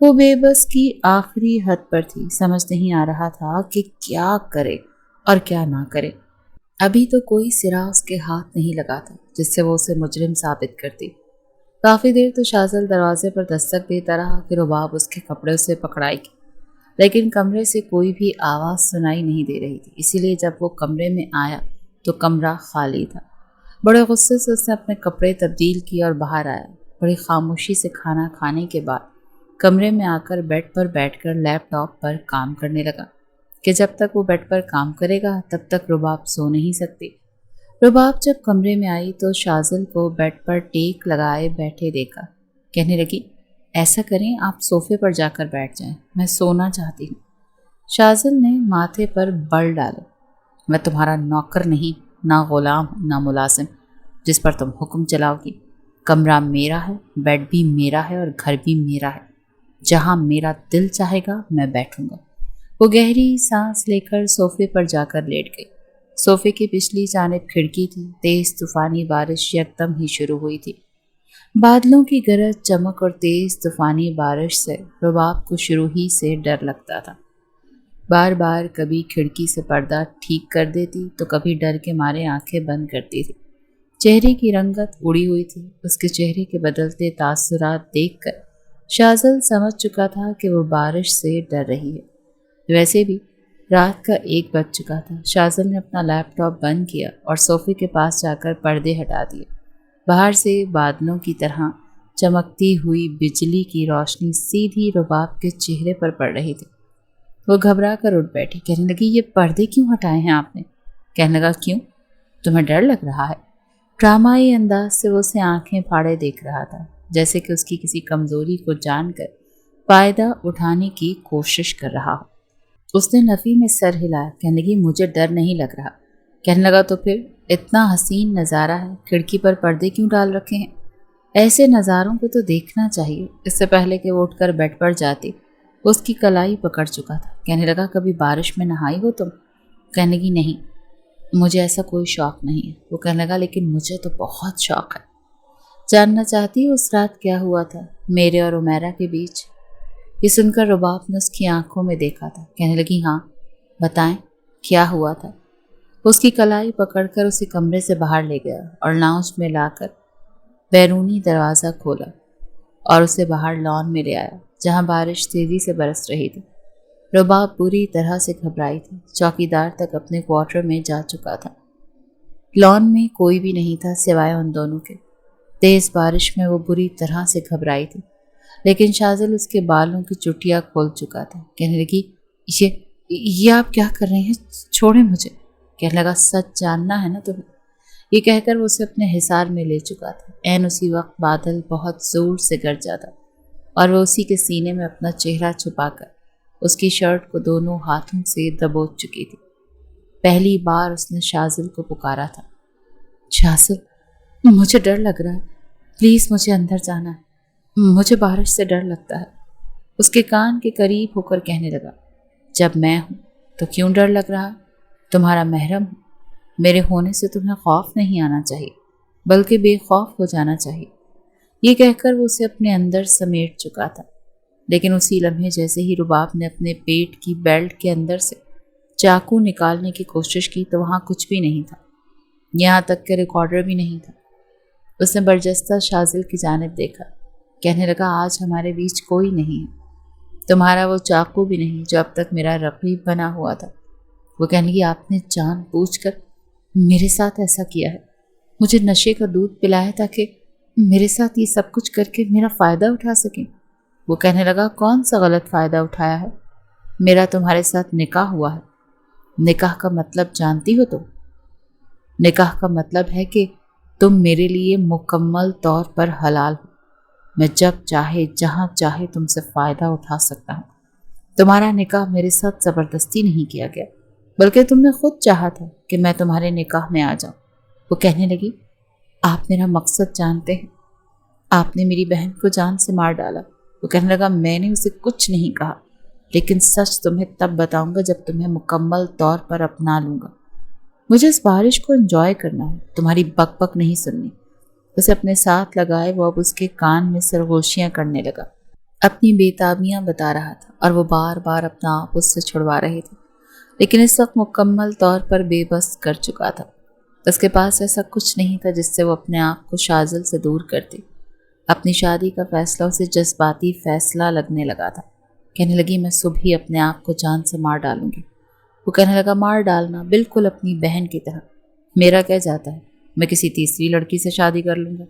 وہ بے بس کی آخری حد پر تھی، سمجھ نہیں آ رہا تھا کہ کیا کرے اور کیا نہ کرے۔ ابھی تو کوئی سرا اس کے ہاتھ نہیں لگا تھا جس سے وہ اسے مجرم ثابت کرتی۔ کافی دیر تو شاذل دروازے پر دستک دیتا رہا کہ رباب اس کے کپڑے اسے پکڑائے گی، لیکن کمرے سے کوئی بھی آواز سنائی نہیں دے رہی تھی، اسی لیے جب وہ کمرے میں آیا تو کمرہ خالی تھا۔ بڑے غصے سے اس نے اپنے کپڑے تبدیل کیے اور باہر آیا۔ بڑی خاموشی سے کھانا کھانے کے بعد کمرے میں آ کر بیڈ پر بیٹھ کر لیپ ٹاپ پر کام کرنے لگا کہ جب تک وہ بیڈ پر کام کرے گا تب تک رباب سو نہیں سکتی۔ رباب جب کمرے میں آئی تو شاذل کو بیڈ پر ٹیک لگائے بیٹھے دیکھا، کہنے لگی ایسا کریں آپ صوفے پر جا کر بیٹھ جائیں، میں سونا چاہتی ہوں۔ شاذل نے ماتھے پر بل ڈالے، میں تمہارا نوکر نہیں، نہ غلام نہ ملازم جس پر تم حکم چلاؤ گی۔ کمرہ میرا ہے، بیڈ بھی میرا ہے اور گھر بھی میرا ہے، جہاں میرا دل چاہے گا میں بیٹھوں گا۔ وہ گہری سانس لے کر صوفے پر جا کر لیٹ گئی۔ सोफे की पिछली जानिब खिड़की थी। तेज तूफानी बारिश यकदम ही शुरू हुई थी। बादलों की गरज, चमक और तेज तूफानी बारिश से रुबाब को शुरू ही से डर लगता था। बार बार कभी खिड़की से पर्दा ठीक कर देती तो कभी डर के मारे आंखें बंद करती थी। चेहरे की रंगत उड़ी हुई थी। उसके चेहरे के बदलते तासुरात देखकर शाज़ल समझ चुका था कि वो बारिश से डर रही है। वैसे भी रात का 1 बज चुका था। शाज़ल ने अपना लैपटॉप बंद किया और सोफे के पास जाकर पर्दे हटा दिए। बाहर से बादलों की तरह चमकती हुई बिजली की रोशनी सीधी रुबाब के चेहरे पर पड़ रही थी। वो घबरा कर उठ बैठी। कहने लगी, ये पर्दे क्यों हटाए हैं आपने? कहने लगा, क्यों, तुम्हें डर लग रहा है? ड्रामाई अंदाज से वो उसे आंखें फाड़े देख रहा था, जैसे कि उसकी किसी कमजोरी को जानकर फायदा उठाने की कोशिश कर रहा हो। उसने नफी में सर हिलाया। कहने लगी, मुझे डर नहीं लग रहा। कहने लगा, तो फिर इतना हसीन नज़ारा है, खिड़की पर पर्दे क्यों डाल रखे हैं? ऐसे नज़ारों को तो देखना चाहिए। इससे पहले कि वो उठकर बेड पर जाती, उसकी कलाई पकड़ चुका था। कहने लगा, कभी बारिश में नहाई हो तुम? कहने लगी, नहीं, मुझे ऐसा कोई शौक नहीं है। वो कहने लगा, लेकिन मुझे तो बहुत शौक है। जानना चाहती उस रात क्या हुआ था मेरे और उमेरा के बीच? ये सुनकर रुबाब ने उसकी आंखों में देखा था। कहने लगी, हाँ बताएं, क्या हुआ था? उसकी कलाई पकड़कर उसे कमरे से बाहर ले गया और लाउंज में लाकर बैरूनी दरवाज़ा खोला और उसे बाहर लॉन में ले आया, जहाँ बारिश तेजी से बरस रही थी। रुबाब बुरी तरह से घबराई थी। चौकीदार तक अपने क्वार्टर में जा चुका था। लॉन में कोई भी नहीं था सिवाय उन दोनों के। तेज बारिश में वो बुरी तरह से घबराई थी, लेकिन शाज़ल उसके बालों की चुटिया खोल चुका था। कहने लगी, ये आप क्या कर रहे हैं? छोड़े मुझे। कहने लगा, सच जानना है ना तुम्हें? ये कहकर वो उसे अपने हिसार में ले चुका था। ऐन उसी वक्त बादल बहुत जोर से गरजा था और वो उसी के सीने में अपना चेहरा छुपाकर उसकी शर्ट को दोनों हाथों से दबोच चुकी थी। पहली बार उसने शाज़ल को पुकारा था। शाज़ल, मुझे डर लग रहा है, प्लीज़ मुझे अंदर जाना है, मुझे बारिश से डर लगता है। उसके कान के करीब होकर कहने लगा, जब मैं हूँ तो क्यों डर लग रहा? तुम्हारा महरम हूँ। मेरे होने से तुम्हें खौफ नहीं आना चाहिए, बल्कि बेखौफ हो जाना चाहिए। ये कहकर वो उसे अपने अंदर समेट चुका था। लेकिन उसी लम्हे जैसे ही रुबाब ने अपने पेट की बेल्ट के अंदर से चाकू निकालने की कोशिश की तो वहाँ कुछ भी नहीं था, यहाँ तक कि रिकॉर्डर भी नहीं था। उसने बरजस्ता शाज़ल की जानिब देखा। कहने लगा, आज हमारे बीच कोई नहीं है, तुम्हारा वो चाकू भी नहीं जो अब तक मेरा रकीब बना हुआ था। वो कहने लगी, आपने जानबूझकर मेरे साथ ऐसा किया है, मुझे नशे का दूध पिलाया ताकि मेरे साथ ये सब कुछ करके मेरा फ़ायदा उठा सकें। वो कहने लगा, कौन सा गलत फ़ायदा उठाया है? मेरा तुम्हारे साथ निकाह हुआ है। निकाह का मतलब जानती हो तुम? निकाह का मतलब है कि तुम मेरे लिए मुकम्मल तौर पर हलाल हो। मैं जब चाहे जहाँ चाहे तुमसे फ़ायदा उठा सकता हूँ। तुम्हारा निकाह मेरे साथ ज़बरदस्ती नहीं किया गया, बल्कि तुमने खुद चाहा था कि मैं तुम्हारे निकाह में आ जाऊँ। वो कहने लगी, आप मेरा मकसद जानते हैं, आपने मेरी बहन को जान से मार डाला। वो कहने लगा, मैंने उसे कुछ नहीं कहा, लेकिन सच तुम्हें तब बताऊंगा जब तुम्हें मुकम्मल तौर पर अपना लूँगा। मुझे इस बारिश को एंजॉय करना है, तुम्हारी बक बक नहीं सुननी। उसे अपने साथ लगाए वो अब उसके कान में सरगोशियाँ करने लगा, अपनी बेताबियाँ बता रहा था और वो बार बार अपना आप उससे छुड़वा रहे थे, लेकिन इस वक्त मुकम्मल तौर पर बेबस कर चुका था। उसके पास ऐसा कुछ नहीं था जिससे वो अपने आप को शाज़ल से दूर करती। अपनी शादी का फैसला उसे जज्बाती फैसला लगने लगा था। कहने लगी, मैं सुबह ही अपने आप को जान से मार डालूंगी। वो कहने लगा, मार डालना? बिल्कुल अपनी बहन की तरह। मेरा क्या जाता है, मैं किसी तीसरी लड़की से शादी कर लूँगा।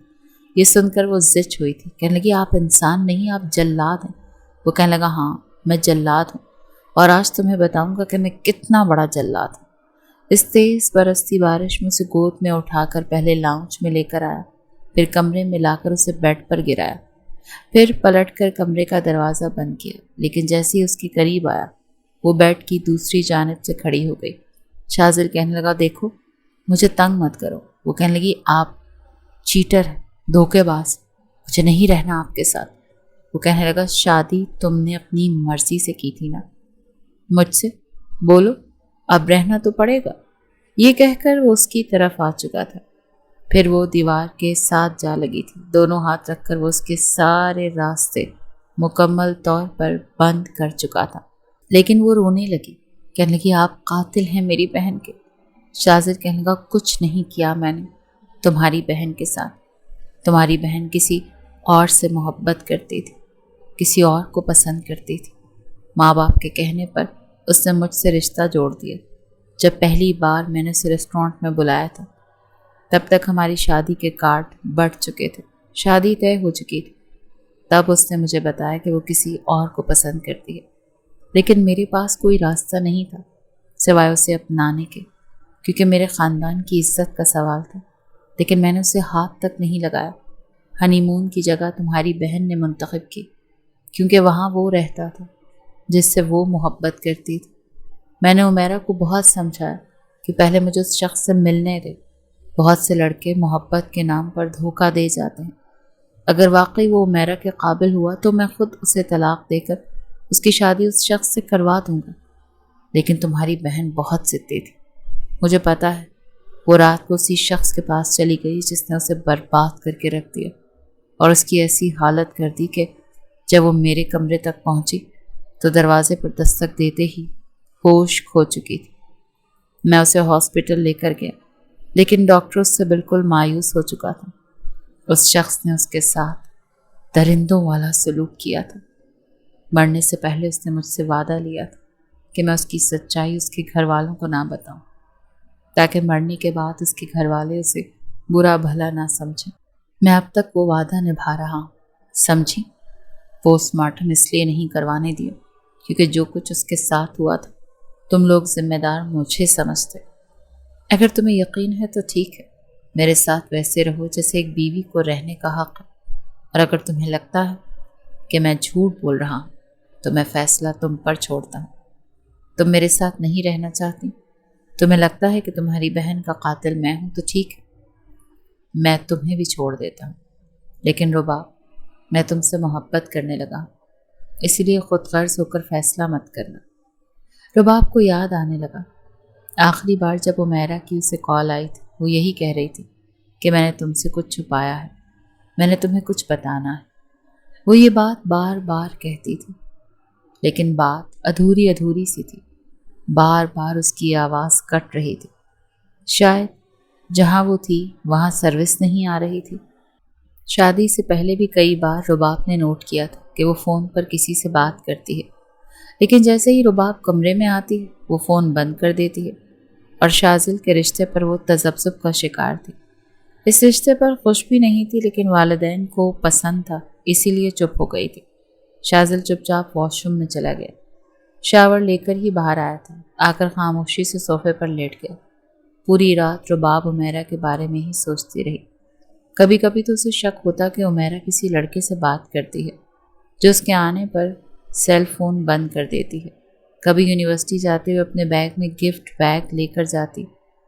ये सुनकर वो जिच हुई थी। कहने लगी, आप इंसान नहीं, आप जल्लाद हैं। वो कहने लगा, हाँ मैं जल्लाद हूँ, और आज तुम्हें बताऊँगा कि मैं कितना बड़ा जल्लाद हूँ। इस तेज़ बरसती बारिश में उसे गोद में उठाकर पहले लाउंज में लेकर आया, फिर कमरे में लाकर उसे बेड पर गिराया, फिर पलटकर कमरे का दरवाज़ा बंद किया। लेकिन जैसे ही उसके करीब आया, वो बेड की दूसरी जानिब से खड़ी हो गई। शाज़ल कहने लगा, देखो मुझे तंग मत करो। वो कहने लगी, आप चीटर हैं, धोखेबाज, मुझे नहीं रहना आपके साथ। वो कहने लगा, शादी तुमने अपनी मर्जी से की थी ना, मुझसे? बोलो, अब रहना तो पड़ेगा। یہ کہہ کر وہ اس کی طرف آ چکا تھا۔ پھر وہ دیوار کے ساتھ جا لگی تھی۔ دونوں ہاتھ رکھ کر وہ اس کے سارے راستے مکمل طور پر بند کر چکا تھا۔ لیکن وہ رونے لگی، کہنے لگی آپ قاتل ہیں میری بہن کے۔ شاذر کہنے لگا کچھ نہیں کیا میں نے تمہاری بہن کے ساتھ۔ تمہاری بہن کسی اور سے محبت کرتی تھی، کسی اور کو پسند کرتی تھی۔ ماں باپ کے کہنے پر اس نے مجھ سے رشتہ جوڑ دیا۔ جب پہلی بار میں نے اسے ریسٹورانٹ میں بلایا تھا تب تک ہماری شادی کے کارڈ بڑھ چکے تھے، شادی طے ہو چکی تھی۔ تب اس نے مجھے بتایا کہ وہ کسی اور کو پسند کرتی ہے، لیکن میرے پاس کوئی راستہ نہیں تھا سوائے اسے اپنانے کے، کیونکہ میرے خاندان کی عزت کا سوال تھا۔ لیکن میں نے اسے ہاتھ تک نہیں لگایا۔ ہنی مون کی جگہ تمہاری بہن نے منتخب کی، کیونکہ وہاں وہ رہتا تھا جس سے وہ محبت کرتی تھی۔ میں نے عمیرہ کو بہت سمجھایا کہ پہلے مجھے اس شخص سے ملنے دے۔ بہت سے لڑکے محبت کے نام پر دھوکہ دے جاتے ہیں۔ اگر واقعی وہ عمیرہ کے قابل ہوا تو میں خود اسے طلاق دے کر اس کی شادی اس شخص سے کروا دوں گا۔ لیکن تمہاری بہن بہت ضدی تھی، مجھے پتا ہے۔ وہ رات کو اسی شخص کے پاس چلی گئی جس نے اسے برباد کر کے رکھ دیا، اور اس کی ایسی حالت کر دی کہ جب وہ میرے کمرے تک پہنچی تو دروازے پر دستک دیتے ہی ہوش کھو چکی تھی۔ میں اسے ہاسپٹل لے کر گیا، لیکن ڈاکٹر اس سے بالکل مایوس ہو چکا تھا۔ اس شخص نے اس کے ساتھ درندوں والا سلوک کیا تھا۔ مرنے سے پہلے اس نے مجھ سے وعدہ لیا تھا کہ میں اس کی سچائی اس کے گھر والوں کو نہ بتاؤں، تاکہ مرنے کے بعد اس کے گھر والے اسے برا بھلا نہ سمجھیں۔ میں اب تک وہ وعدہ نبھا رہا ہوں، سمجھی؟ پوسٹ مارٹم اس لیے نہیں کروانے دیا کیونکہ جو کچھ اس کے ساتھ ہوا تھا تم لوگ ذمہ دار مجھے سمجھتے۔ اگر تمہیں یقین ہے تو ٹھیک ہے، میرے ساتھ ویسے رہو جیسے ایک بیوی کو رہنے کا حق ہے، اور اگر تمہیں لگتا ہے کہ میں جھوٹ بول رہا ہوں تو میں فیصلہ تم پر چھوڑتا ہوں۔ تم میرے ساتھ نہیں رہنا چاہتی، تمہیں لگتا ہے کہ تمہاری بہن کا قاتل میں ہوں تو ٹھیک ہے، میں تمہیں بھی چھوڑ دیتا ہوں۔ لیکن رباب، میں تم سے محبت کرنے لگا ہوں، اسی لیے خود غرض ہو کر فیصلہ مت کرنا۔ رباب کو یاد آنے لگا آخری بار جب عمیرہ کی اسے کال آئی تھی، وہ یہی کہہ رہی تھی کہ میں نے تم سے کچھ چھپایا ہے، میں نے تمہیں کچھ بتانا ہے۔ وہ یہ بات بار بار کہتی تھی، لیکن بات ادھوری ادھوری سی تھی۔ بار بار اس کی آواز کٹ رہی تھی۔ شاید جہاں وہ تھی وہاں سروس نہیں آ رہی تھی۔ شادی سے پہلے بھی کئی بار رباب نے نوٹ کیا تھا کہ وہ فون پر کسی سے بات کرتی ہے، لیکن جیسے ہی رباب کمرے میں آتی ہے وہ فون بند کر دیتی ہے، اور شاذل کے رشتے پر وہ تذبذب کا شکار تھی۔ اس رشتے پر خوش بھی نہیں تھی، لیکن والدین کو پسند تھا، اسی لیے چپ ہو گئی تھی۔ شاذل چپ چاپ واش روم میں چلا گیا، شاور لے کر ہی باہر آیا تھا، آ کر خاموشی سے صوفے پر لیٹ گیا۔ پوری رات رباب عمیرہ کے بارے میں ہی سوچتی رہی۔ کبھی کبھی تو اسے شک ہوتا کہ عمیرہ کسی لڑکے سے بات کرتی ہے جو اس کے آنے پر سیل فون بند کر دیتی ہے۔ کبھی یونیورسٹی جاتے ہوئے اپنے بیگ میں گفٹ بیگ لے کر جاتی،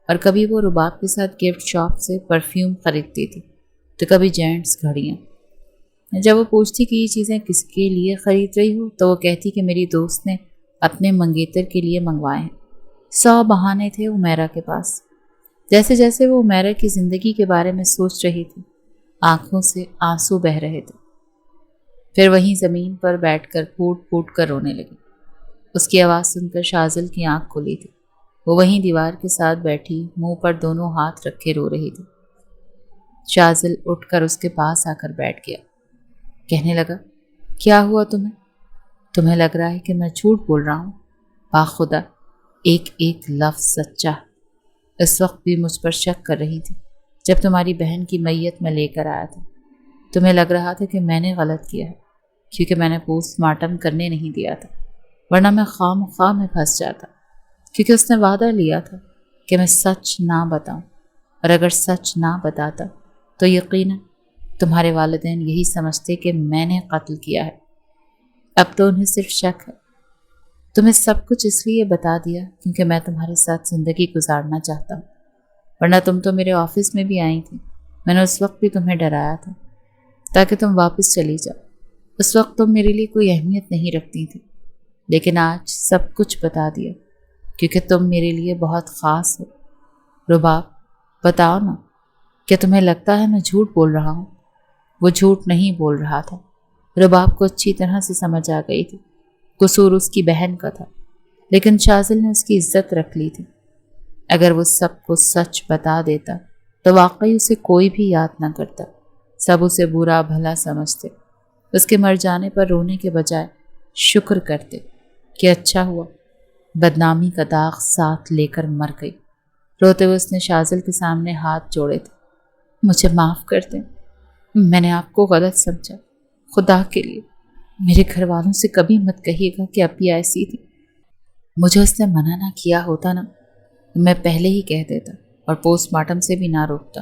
اور کبھی وہ رباب کے ساتھ گفٹ شاپ سے پرفیوم خریدتی تھی، تو کبھی جینٹس گھڑیاں۔ جب وہ پوچھتی کہ یہ چیزیں کس کے لیے خرید رہی ہو تو وہ کہتی کہ میری دوست نے اپنے منگیتر کے لیے منگوائے ہیں۔ 100 بہانے تھے عمیرہ کے پاس۔ جیسے جیسے وہ عمیرہ کی زندگی کے بارے میں سوچ رہی تھی، آنکھوں سے آنسو بہہ رہے تھے۔ پھر وہیں زمین پر بیٹھ کر پھوٹ پھوٹ کر رونے لگی۔ اس کی آواز سن کر شاذل کی آنکھ کھلی تھی۔ وہ وہیں دیوار کے ساتھ بیٹھی منہ پر دونوں ہاتھ رکھے رو رہی تھی۔ شاذل اٹھ کر اس کے پاس آ کر بیٹھ گیا، کہنے لگا کیا ہوا تمہیں؟ تمہیں لگ رہا ہے کہ میں جھوٹ بول رہا ہوں؟ باخدا ایک ایک لفظ سچا ہے۔ اس وقت بھی مجھ پر شک کر رہی تھی جب تمہاری بہن کی میت میں لے کر آیا تھا۔ تمہیں لگ رہا تھا کہ میں نے غلط کیا ہے کیونکہ میں نے پوسٹ مارٹم کرنے نہیں دیا تھا، ورنہ میں خواہ میں پھنس جاتا، کیونکہ اس نے وعدہ لیا تھا کہ میں سچ نہ بتاؤں، اور اگر سچ نہ بتاتا تو یقیناً تمہارے والدین یہی سمجھتے کہ میں نے قتل کیا ہے۔ اب تو انہیں صرف شک ہے۔ تمہیں سب کچھ اس لیے بتا دیا کیونکہ میں تمہارے ساتھ زندگی گزارنا چاہتا ہوں، ورنہ تم تو میرے آفس میں بھی آئی تھی۔ میں نے اس وقت بھی تمہیں ڈرایا تھا تاکہ تم واپس چلی جاؤ۔ اس وقت تم میرے لیے کوئی اہمیت نہیں رکھتی تھی، لیکن آج سب کچھ بتا دیا کیونکہ تم میرے لیے بہت خاص ہو۔ رباب بتاؤ نا، کیا تمہیں لگتا ہے میں جھوٹ بول رہا ہوں؟ وہ جھوٹ نہیں بول رہا تھا۔ رباب کو اچھی طرح سے سمجھ آ گئی تھی قصور اس کی بہن کا تھا، لیکن شازل نے اس کی عزت رکھ لی تھی۔ اگر وہ سب کو سچ بتا دیتا تو واقعی اسے کوئی بھی یاد نہ کرتا، سب اسے برا بھلا سمجھتے، اس کے مر جانے پر رونے کے بجائے شکر کرتے کہ اچھا ہوا بدنامی کا داغ ساتھ لے کر مر گئی۔ روتے ہوئے اس نے شازل کے سامنے ہاتھ جوڑے تھے۔ مجھے معاف کر دیں، میں نے آپ کو غلط سمجھا، خدا کے لیے میرے گھر والوں سے کبھی مت کہیے گا کہ اپی ایسی تھی۔ مجھے اس نے منع نہ کیا ہوتا نا، میں پہلے ہی کہہ دیتا اور پوسٹ مارٹم سے بھی نہ روکتا،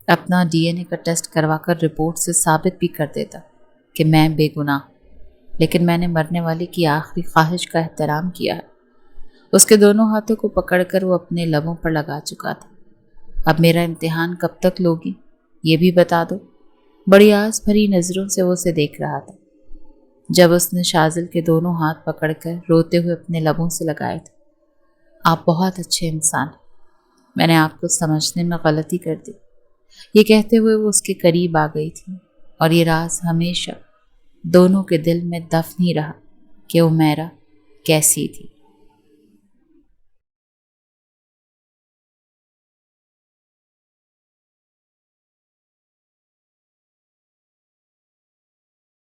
اپنا DNA کا ٹیسٹ کروا کر رپورٹ سے ثابت بھی کر دیتا کہ میں بے گناہ، لیکن میں نے مرنے والے کی آخری خواہش کا احترام کیا ہے۔ اس کے دونوں ہاتھوں کو پکڑ کر وہ اپنے لبوں پر لگا چکا تھا۔ اب میرا امتحان کب تک لوگی، یہ بھی بتا دو۔ بڑی آس بھری نظروں سے وہ اسے دیکھ رہا تھا۔ جب اس نے شازل کے دونوں ہاتھ پکڑ کر روتے ہوئے اپنے لبوں سے لگائے تھے، آپ بہت اچھے انسان ہیں، میں نے آپ کو سمجھنے میں غلطی کر دی۔ یہ کہتے ہوئے وہ اس کے قریب آ گئی تھی، اور یہ راز ہمیشہ دونوں کے دل میں دفن ہی رہا کہ عمیرہ کیسی تھی۔